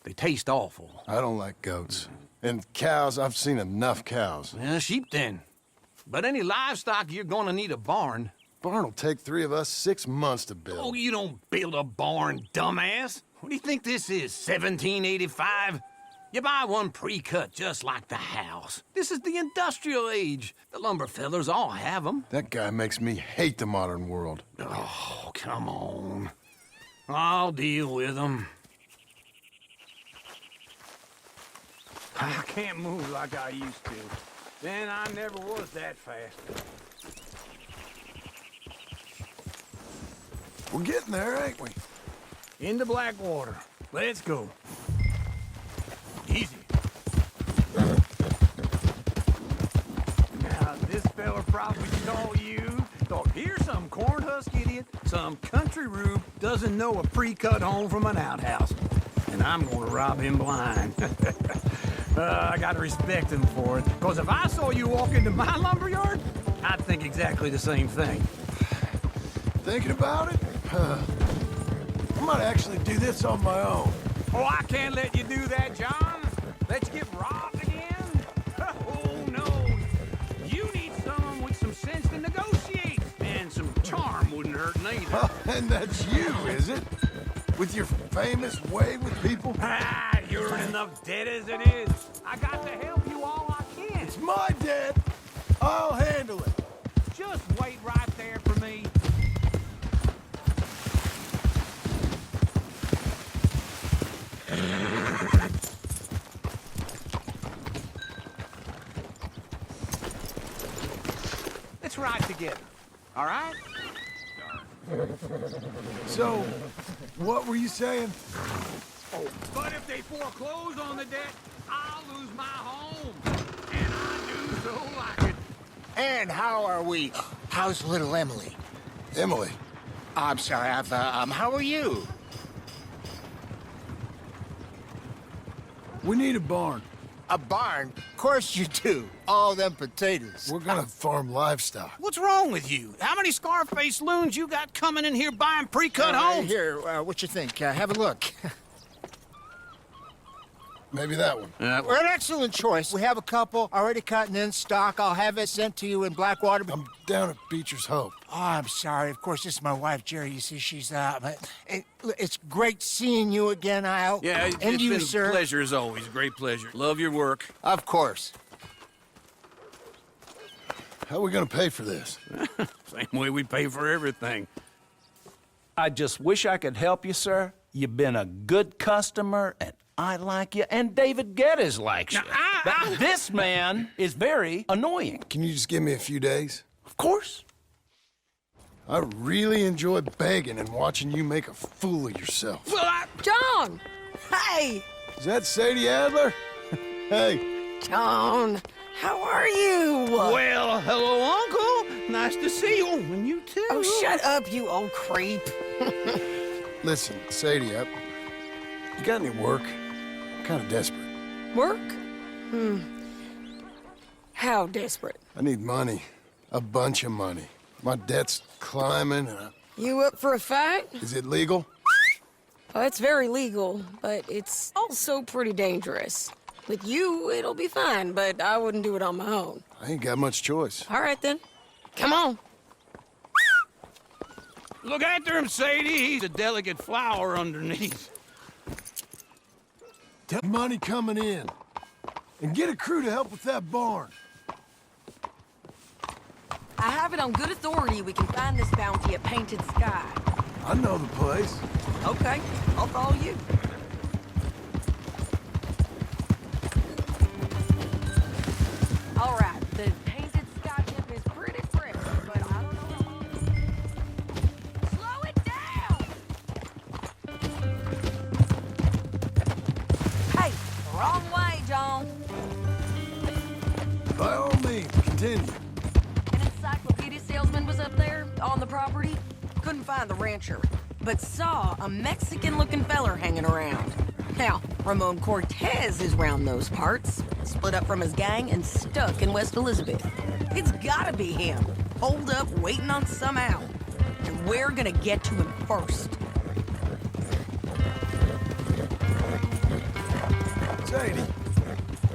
Speaker 6: they taste awful.
Speaker 3: I don't like goats. And cows, I've seen enough cows.
Speaker 6: Yeah, sheep then. But any livestock, you're gonna need a barn.
Speaker 3: Barn will take 3 of us 6 months to build.
Speaker 6: Oh, you don't build a barn, dumbass. What do you think this is, 1785? You buy one pre-cut just like the house. This is the industrial age. The lumber fellers all have them.
Speaker 3: That guy makes me hate the modern world.
Speaker 6: Oh, come on. I'll deal with them. I can't move like I used to. Then I never was that fast.
Speaker 3: We're getting there, ain't we?
Speaker 6: Into Blackwater. Let's go. Easy. Now, this fella probably saw you, thought, here's some corn husk idiot, some country rube doesn't know a pre-cut home from an outhouse. And I'm gonna rob him blind. I gotta respect him for it, because if I saw you walk into my lumberyard, I'd think exactly the same thing.
Speaker 3: Thinking about it? I might actually do this on my own.
Speaker 6: Oh, I can't let you do that, John. Let you get robbed again? Oh, no. You need someone with some sense to negotiate. And some charm wouldn't hurt neither.
Speaker 3: Oh, and that's you, is it? With your famous way with people?
Speaker 6: Ah, you're in enough debt as it is. I got to help you all I can.
Speaker 3: It's my debt. I'll handle it.
Speaker 6: just wait right there for me? Let's ride together, all right?
Speaker 3: So, what were you saying?
Speaker 6: But if they foreclose on the debt, I'll lose my home. And I do so like it.
Speaker 7: And how are we? How's little Emily?
Speaker 3: Emily.
Speaker 7: I'm sorry, how are you?
Speaker 3: We need a barn.
Speaker 7: A barn? Of course you do. All them potatoes.
Speaker 3: We're gonna farm livestock.
Speaker 6: What's wrong with you? How many Scarface loons you got coming in here buying pre-cut homes?
Speaker 7: Here, what you think? Have a look.
Speaker 3: Maybe that one.
Speaker 7: We're an excellent choice. We have a couple already cut and in stock. I'll have it sent to you in Blackwater.
Speaker 3: I'm down at Beecher's Hope.
Speaker 7: Oh, I'm sorry. Of course, this is my wife, Jerry. You see, she's but it's great seeing you again, Al.
Speaker 6: Yeah,
Speaker 7: and
Speaker 6: it's
Speaker 7: you,
Speaker 6: been
Speaker 7: sir.
Speaker 6: a pleasure as always. Great pleasure. Love your work.
Speaker 7: Of course.
Speaker 3: How are we gonna pay for this?
Speaker 6: Same way we pay for everything.
Speaker 9: I just wish I could help you, sir. You've been a good customer, and I like you, and David Geddes likes you. But this man is very annoying.
Speaker 3: Can you just give me a few days?
Speaker 9: Of course.
Speaker 3: I really enjoy begging and watching you make a fool of yourself.
Speaker 6: Well,
Speaker 4: John! Hey!
Speaker 3: Is that Sadie Adler? Hey.
Speaker 4: John, how are you?
Speaker 6: Well, hello, Uncle. Nice to see you. And you too.
Speaker 4: Oh, shut up, you old creep.
Speaker 3: Listen, Sadie, you got any work? I'm kind of desperate.
Speaker 4: Work? How desperate?
Speaker 3: I need money. A bunch of money. My debt's climbing.
Speaker 4: You up for a fight?
Speaker 3: Is it legal?
Speaker 4: Oh, it's very legal, but it's also pretty dangerous. With you, it'll be fine, but I wouldn't do it on my own.
Speaker 3: I ain't got much choice.
Speaker 4: All right, then. Come on.
Speaker 6: Look after him, Sadie. He's a delicate flower underneath.
Speaker 3: Money coming in. And get a crew to help with that barn.
Speaker 4: I have it on good authority we can find this bounty at Painted Sky.
Speaker 3: I know the place.
Speaker 4: Okay, I'll follow you. All right, the Painted Sky tip is pretty fresh, but I don't know how long. Slow it down! Hey, wrong way, John.
Speaker 3: By all means, continue.
Speaker 4: An encyclopedia salesman was up there on the property. Couldn't find the rancher, but saw a Mexican-looking feller hanging around. Now, Ramon Cortez is round those parts, split up from his gang and stuck in West Elizabeth. It's gotta be him, holed up waiting on some out. And we're gonna get to him first.
Speaker 3: Sadie.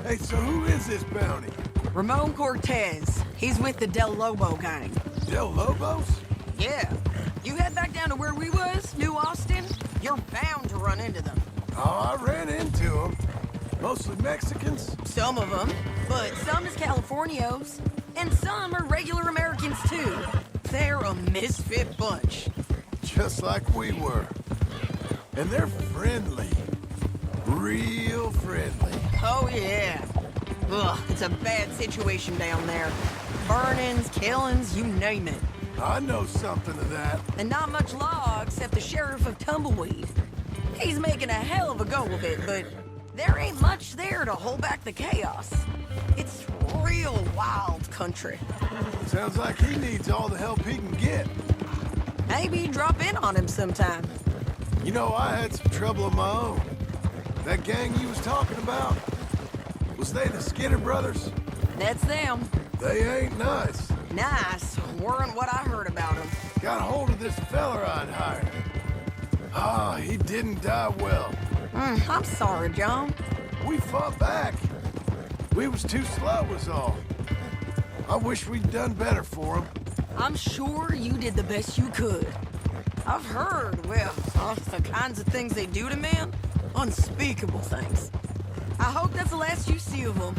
Speaker 3: Hey, so who is this bounty?
Speaker 4: Ramon Cortez. He's with the Del Lobo gang.
Speaker 3: Del Lobos?
Speaker 4: Yeah. You head back down to where we was, New Austin, you're bound to run into them.
Speaker 3: Oh, I ran into them. Mostly Mexicans.
Speaker 4: Some of them, but some is Californios. And some are regular Americans, too. They're a misfit bunch.
Speaker 3: Just like we were. And they're friendly. Real friendly.
Speaker 4: Oh, yeah. Ugh, it's a bad situation down there. Burnings, killings, you name it.
Speaker 3: I know something of that.
Speaker 4: And not much law except the sheriff of Tumbleweed. He's making a hell of a go of it, but there ain't much there to hold back the chaos. It's real wild country.
Speaker 3: Sounds like he needs all the help he can get.
Speaker 4: Maybe drop in on him sometime.
Speaker 3: You know, I had some trouble of my own. That gang you was talking about, was they the Skinner brothers?
Speaker 4: That's them.
Speaker 3: They ain't nice.
Speaker 4: Nice weren't what I heard about them.
Speaker 3: Got hold of this feller I'd hired. Ah, he didn't die well.
Speaker 4: I'm sorry, John.
Speaker 3: We fought back. We was too slow was all. I wish we'd done better for him.
Speaker 4: I'm sure you did the best you could. I've heard, well, the kinds of things they do to men. Unspeakable things. I hope that's the last you see of them.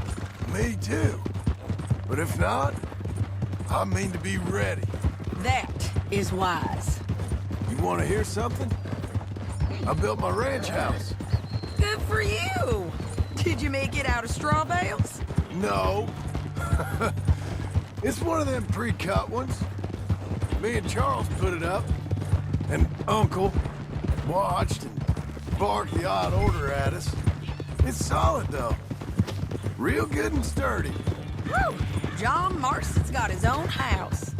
Speaker 3: Me too. But if not, I mean to be ready.
Speaker 4: That is wise.
Speaker 3: You want to hear something? I built my ranch house.
Speaker 4: Good for you. Did you make it out of straw bales?
Speaker 3: No. It's one of them pre-cut ones. Me and Charles put it up, and Uncle watched and barked the odd order at us. It's solid, though. Real good and sturdy.
Speaker 4: Whew. John Marston's got his own house.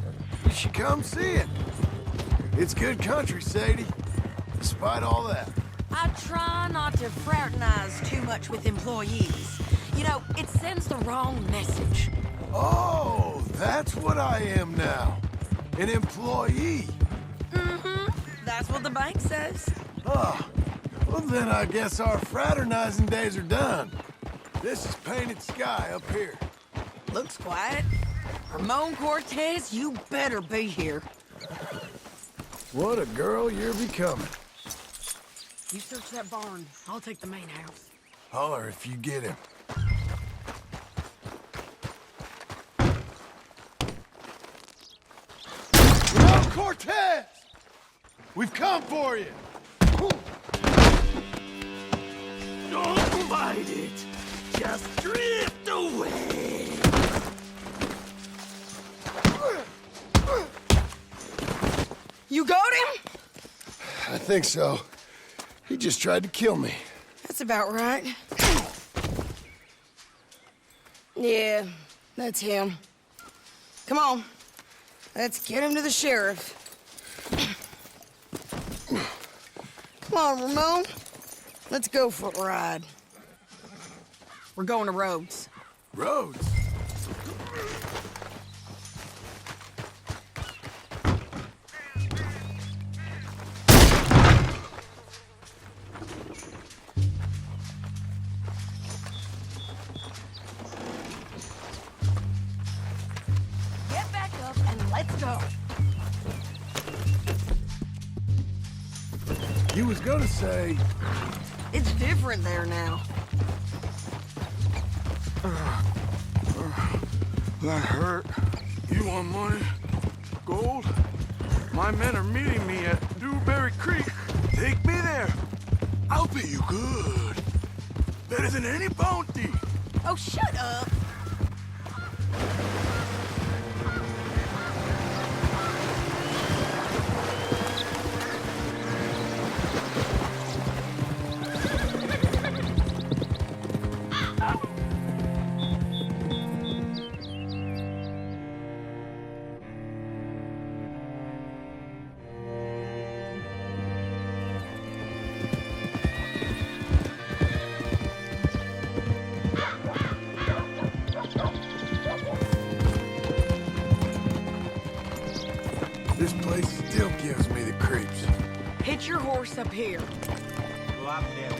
Speaker 3: You should come see it. It's good country, Sadie. Despite all that.
Speaker 4: I try not to fraternize too much with employees. You know, it sends the wrong message.
Speaker 3: Oh, that's what I am now. An employee.
Speaker 4: Mm-hmm. That's what the bank says.
Speaker 3: Oh, well then I guess our fraternizing days are done. This is painted sky up here.
Speaker 4: Looks quiet. Ramon Cortez, you better be here.
Speaker 3: What a girl you're becoming.
Speaker 4: You search that barn. I'll take the main house.
Speaker 3: Holler if you get him. Ramon Cortez! We've come for you!
Speaker 6: Don't bite it. Just drift away.
Speaker 4: You got him?
Speaker 3: I think so. He just tried to kill me.
Speaker 4: That's about right. Yeah, that's him. Come on. Let's get him to the sheriff. Come on, Ramon. Let's go for a ride. We're going to Rhodes.
Speaker 3: Rhodes?
Speaker 4: Get back up and let's go.
Speaker 3: You was gonna say...
Speaker 4: It's different there now.
Speaker 3: That hurt. You want money? Gold? My men are meeting me at Dewberry Creek. Take me there. I'll pay you good. Better than any bounty.
Speaker 4: Oh, shut up.
Speaker 3: This place still gives me the creeps.
Speaker 4: Hitch your horse up here.
Speaker 10: Well, I'm dead.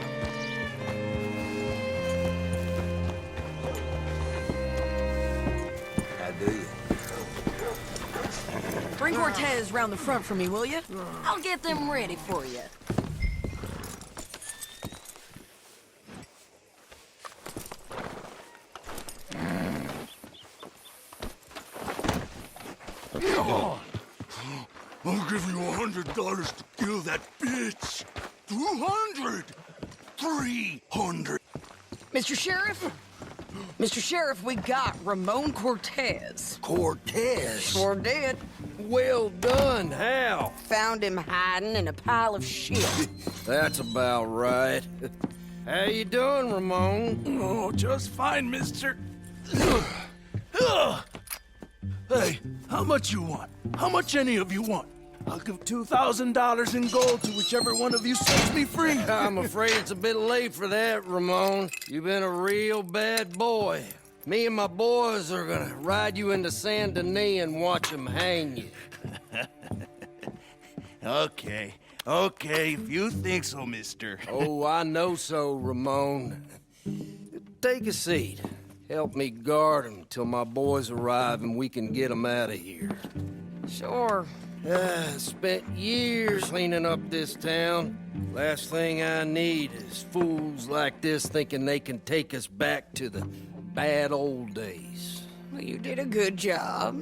Speaker 3: How do you?
Speaker 4: Bring Cortez round the front for me, will you? I'll get them ready for you.
Speaker 3: I'll give you $100 to kill that bitch. 200. 300.
Speaker 4: Mr. Sheriff? Mr. Sheriff, we got Ramon Cortez.
Speaker 6: Cortez?
Speaker 4: Sure did.
Speaker 6: Well done, Hal.
Speaker 4: Found him hiding in a pile of shit.
Speaker 6: That's about right. How you doing, Ramon?
Speaker 3: Oh, just fine, mister. Hey, how much you want? How much any of you want? I'll give $2,000 in gold to whichever one of you sets me free.
Speaker 6: I'm afraid it's a bit late for that, Ramon. You've been a real bad boy. Me and my boys are gonna ride you into Saint Denis and watch them hang you.
Speaker 3: Okay, if you think so, mister.
Speaker 6: Oh, I know so, Ramon. Take a seat. Help me guard them till my boys arrive and we can get them out of here.
Speaker 4: Sure.
Speaker 6: Spent years cleaning up this town. Last thing I need is fools like this thinking they can take us back to the bad old days.
Speaker 4: Well, you did a good job.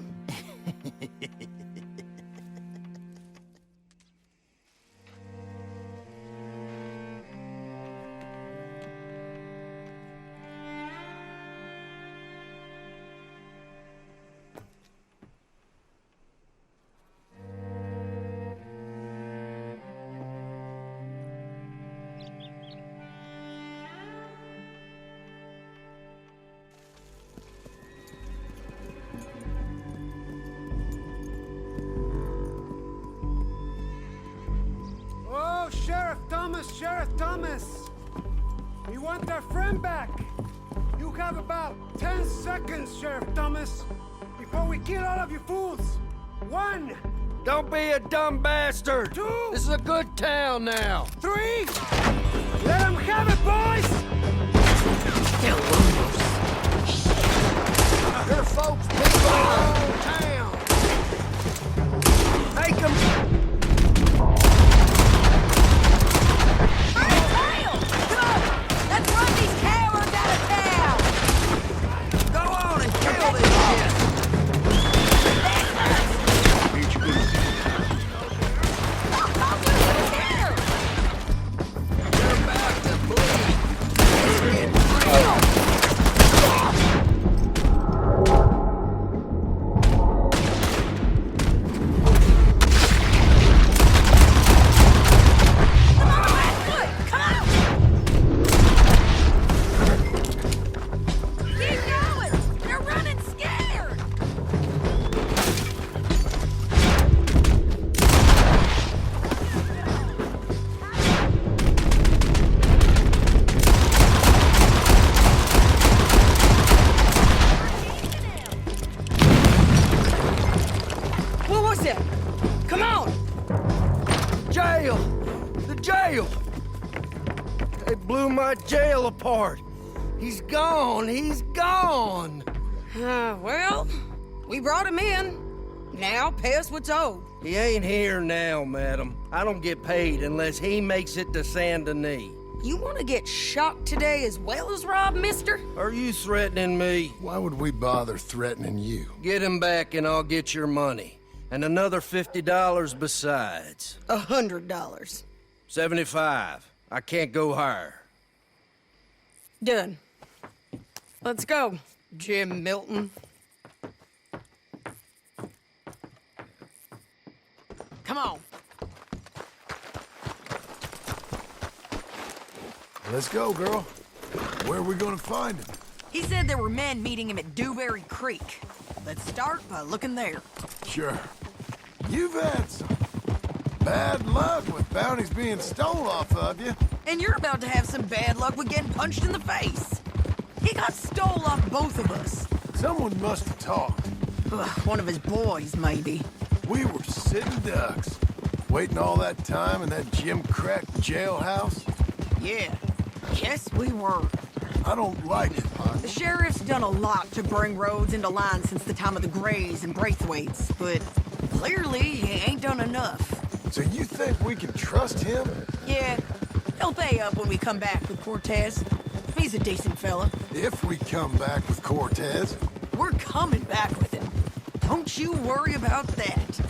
Speaker 14: Oh, Sheriff Thomas! We want our friend back! You have about 10 seconds, Sheriff Thomas, before we kill all of you fools! 1!
Speaker 15: Don't be a dumb bastard!
Speaker 14: 2!
Speaker 15: This is a good town now!
Speaker 14: 3! Let them have it, boys!
Speaker 15: Your folks people our own town! Make them...
Speaker 2: Let's run these cowards out of town!
Speaker 15: Go on and kill this shit! You're about to bleed! Let's get real!
Speaker 2: Come on!
Speaker 15: Jail! The jail! They blew my jail apart! He's gone! He's gone!
Speaker 2: Well, we brought him in. Now pay us what's owed.
Speaker 15: He ain't here now, madam. I don't get paid unless he makes it to Saint Denis.
Speaker 2: You want to get shot today as well as Rob, mister?
Speaker 15: Are you threatening me?
Speaker 3: Why would we bother threatening you?
Speaker 15: Get him back and I'll get your money. And another $50 besides.
Speaker 2: $100.
Speaker 15: 75. I can't go higher.
Speaker 2: Done. Let's go, Jim Milton. Come on.
Speaker 3: Let's go, girl. Where are we gonna find him?
Speaker 2: He said there were men meeting him at Dewberry Creek. Let's start by looking there.
Speaker 3: Sure. You've had some bad luck with bounties being stolen off of you.
Speaker 2: And you're about to have some bad luck with getting punched in the face. He got stole off both of us.
Speaker 3: Someone must have talked.
Speaker 2: One of his boys, maybe.
Speaker 3: We were sitting ducks, waiting all that time in that gim-crack jailhouse.
Speaker 2: Yeah, yes we were.
Speaker 3: I don't like it, Pop.
Speaker 2: The sheriff's done a lot to bring roads into line since the time of the Grays and Braithwaites, but clearly he ain't done enough.
Speaker 3: So you think we can trust him?
Speaker 2: Yeah, he'll pay up when we come back with Cortez. He's a decent fella.
Speaker 3: If we come back with Cortez.
Speaker 2: We're coming back with him. Don't you worry about that.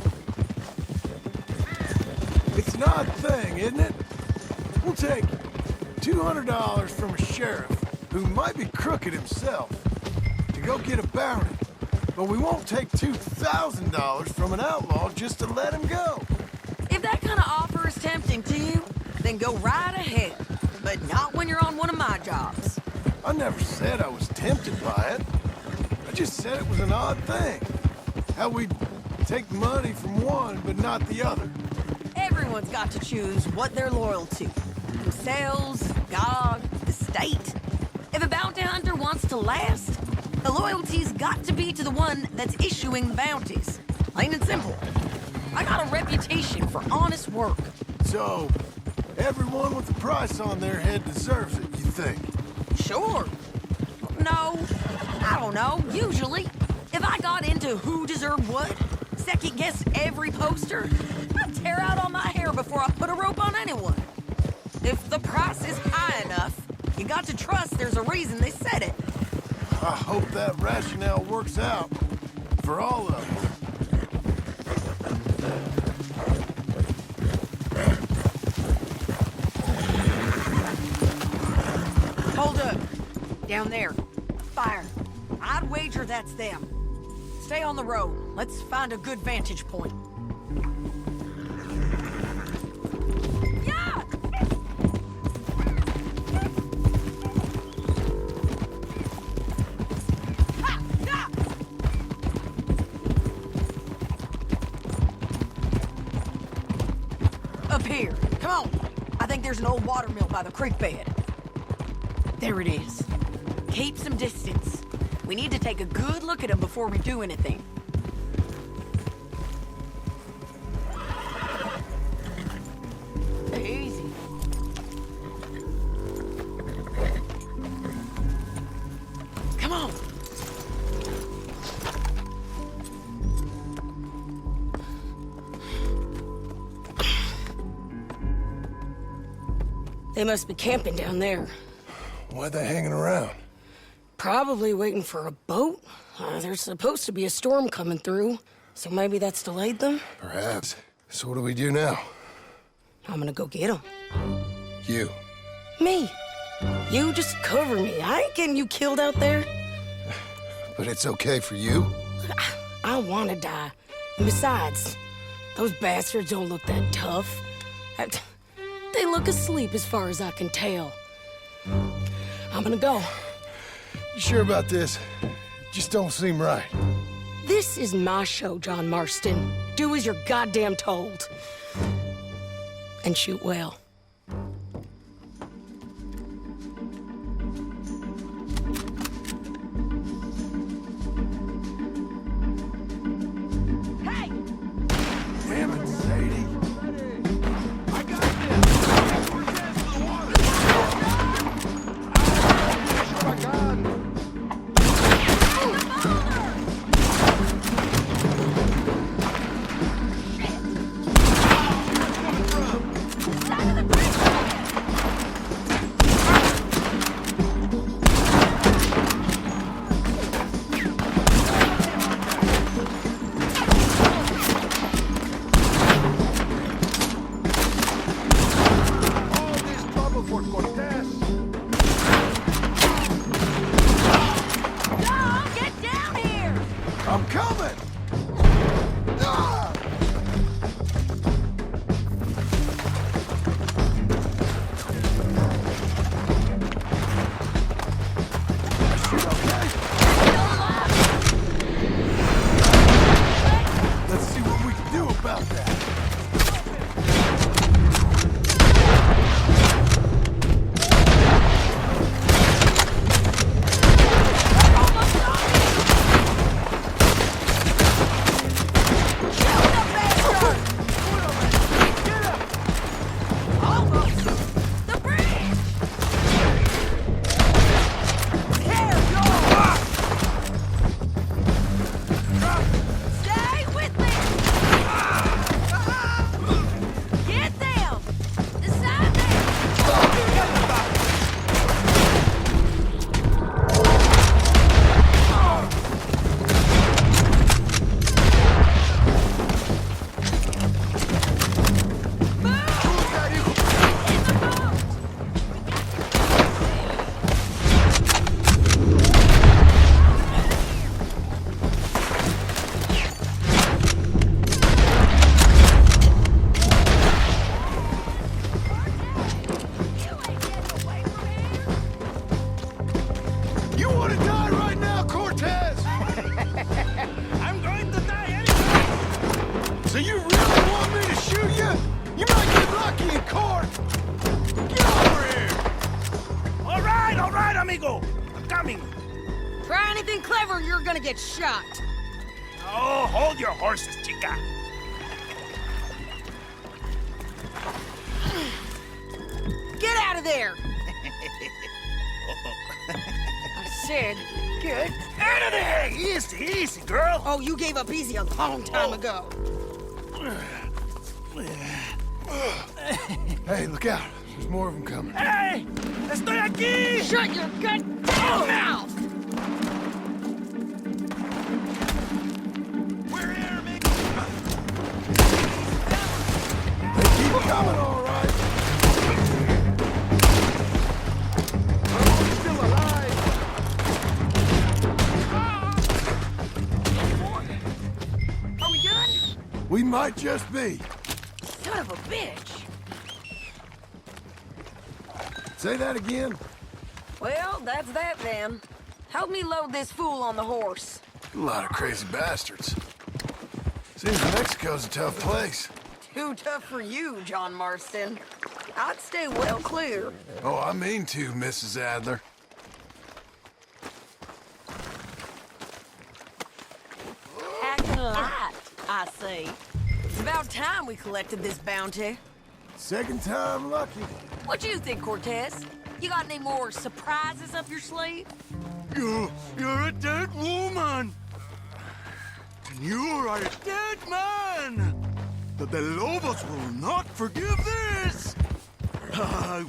Speaker 3: It's an odd thing, isn't it? We'll take $200 from a sheriff who might be crooked himself to go get a bounty, but we won't take $2,000 from an outlaw just to let him go.
Speaker 2: If that kind of offer is tempting to you, then go right ahead. But not when you're on one of my jobs.
Speaker 3: I never said I was tempted by it. I just said it was an odd thing. How we'd take money from one, but not the other.
Speaker 2: Everyone's got to choose what they're loyal to. Themselves, God, the state. If a bounty hunter wants to last, the loyalty's got to be to the one that's issuing the bounties. Plain and simple. I got a reputation for honest work.
Speaker 3: So, everyone with a price on their head deserves it, you think?
Speaker 2: Sure. No, I don't know, usually. If I got into who deserved what, second-guess every poster, I'd tear out all my hair before I put a rope on anyone. If the price is high enough, you got to trust there's a reason they said it.
Speaker 3: I hope that rationale works out for all of us.
Speaker 2: Down there. Fire. I'd wager that's them. Stay on the road. Let's find a good vantage point. Yeah! Ha! Yeah! Up here. Come on. I think there's an old water mill by the creek bed. There it is. Keep some distance. We need to take a good look at them before we do anything. Easy. Come on. They must be camping down there.
Speaker 3: Why are they hanging around?
Speaker 2: Probably waiting for a boat. There's supposed to be a storm coming through, so maybe that's delayed them?
Speaker 3: Perhaps. So what do we do now?
Speaker 2: I'm gonna go get them.
Speaker 3: You.
Speaker 2: Me. You just cover me. I ain't getting you killed out there.
Speaker 3: But it's okay for you?
Speaker 2: I don't want to die. And besides, those bastards don't look that tough. They look asleep as far as I can tell. I'm gonna go.
Speaker 3: You sure about this? Just don't seem right.
Speaker 2: This is my show, John Marston. Do as you're goddamn told. And shoot well. Hey!
Speaker 3: Damn it, Sadie. I got this. I got it. I'm coming! Ah! Shit, okay? Let's see what we can do about that. So you really want me to shoot you? You might get lucky in court. Get over here.
Speaker 5: All right, amigo. I'm coming.
Speaker 2: Try anything clever, you're gonna get shot.
Speaker 5: Oh, hold your horses, chica.
Speaker 2: Get out of there! I said, get
Speaker 5: out of there! Easy, easy, girl.
Speaker 2: Oh, you gave up easy a long time ago.
Speaker 3: Hey, look out. There's more of them coming.
Speaker 5: Hey! Estoy aquí!
Speaker 2: Shut your goddamn mouth!
Speaker 5: We're here, Mick.
Speaker 3: They keep coming, all right. We're still alive. Might just be.
Speaker 2: Son of a bitch.
Speaker 3: Say that again?
Speaker 2: Well, that's that then. Help me load this fool on the horse.
Speaker 3: A lot of crazy bastards. Seems Mexico's a tough place.
Speaker 2: Too tough for you, John Marston. I'd stay well clear.
Speaker 3: Oh, I mean to, Mrs. Adler.
Speaker 2: Acting light, I see. It's about time we collected this bounty.
Speaker 3: Second time lucky.
Speaker 2: What you think, Cortez? You got any more surprises up your sleeve?
Speaker 1: You're a dead woman. And you're a dead man. The Lobos will not forgive this.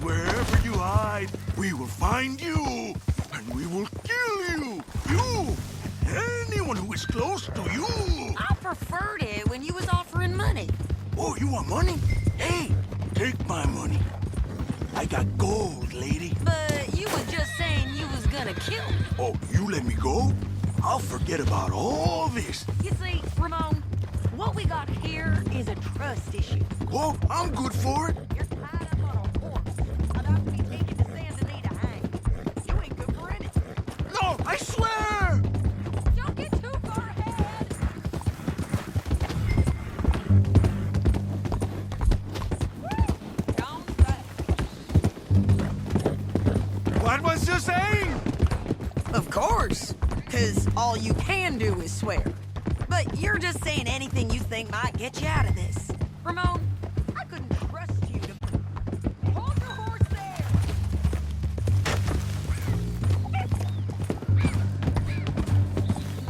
Speaker 1: Wherever you hide, we will find you, and we will kill you. You, and anyone who is close to you.
Speaker 2: I preferred it when you was offering money.
Speaker 1: Oh, you want money? Hey, take my money. I got gold, lady.
Speaker 2: But you was just saying you was gonna kill me.
Speaker 1: Oh, you let me go? I'll forget about all this.
Speaker 2: You see, Ramon, what we got here is a trust issue.
Speaker 1: Oh, I'm good for it.
Speaker 2: You're tied up on a horse, about to be taken to San Denis to hang. You ain't good for anything.
Speaker 1: No, I swear!
Speaker 2: Don't get too far ahead.
Speaker 1: What was you saying?
Speaker 2: Of course, because all you can do is swear. But you're just saying anything you think might get you out of this. Ramon, I couldn't trust you to... Hold your horse there!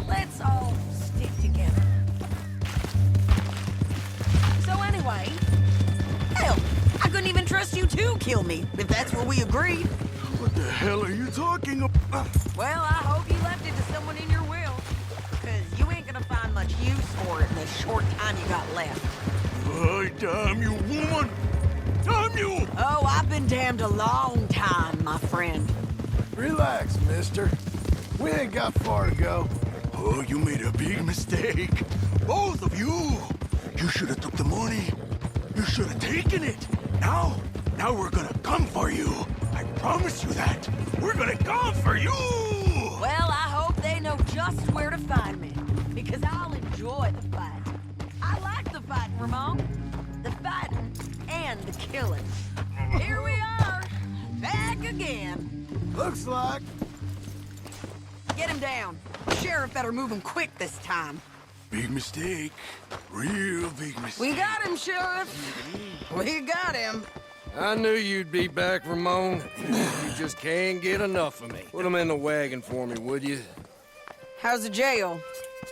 Speaker 2: Let's all stick together. So anyway... Hell, I couldn't even trust you to kill me, if that's what we agreed.
Speaker 1: What the hell are you talking about?
Speaker 2: Well, I hope you left it to someone in your will. Because you ain't gonna find much use for it in the short time you got left.
Speaker 1: Oh, damn you, woman! Damn you!
Speaker 2: Oh, I've been damned a long time, my friend.
Speaker 3: Relax, mister. We ain't got far to go.
Speaker 1: Oh, you made a big mistake. Both of you. You should have took the money. You should have taken it. Now we're gonna come for you. I promise you that. We're gonna come for you!
Speaker 2: Well, I hope they know just where to find me. Because I'll enjoy the fight. I like the fight, Ramon. The fighting and the killing. Here we are, back again.
Speaker 3: Looks like.
Speaker 2: Get him down. Sheriff better move him quick this time.
Speaker 1: Big mistake. Real big mistake.
Speaker 2: We got him, Sheriff. We got him.
Speaker 15: I knew you'd be back, Ramon. You just can't get enough of me. Put him in the wagon for me, would you?
Speaker 2: How's the jail?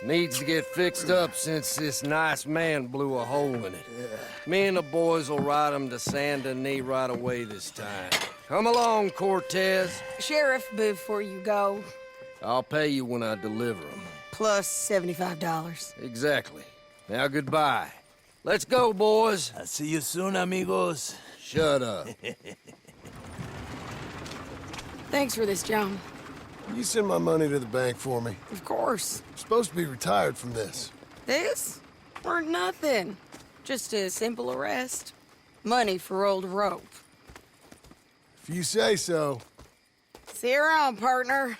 Speaker 15: Needs to get fixed up since this nice man blew a hole in it. Me and the boys will ride him to San Denis right away this time. Come along, Cortez.
Speaker 2: Sheriff, before you go,
Speaker 15: I'll pay you when I deliver him.
Speaker 2: plus $75.
Speaker 15: Exactly. Now, goodbye. Let's go, boys.
Speaker 1: I'll see you soon, amigos.
Speaker 15: Shut up.
Speaker 4: Thanks for this, John.
Speaker 3: You send my money to the bank for me.
Speaker 4: Of course.
Speaker 3: I'm supposed to be retired from this.
Speaker 4: This? Weren't nothing. Just a simple arrest. Money for old rope.
Speaker 3: If you say so.
Speaker 4: See you around, partner.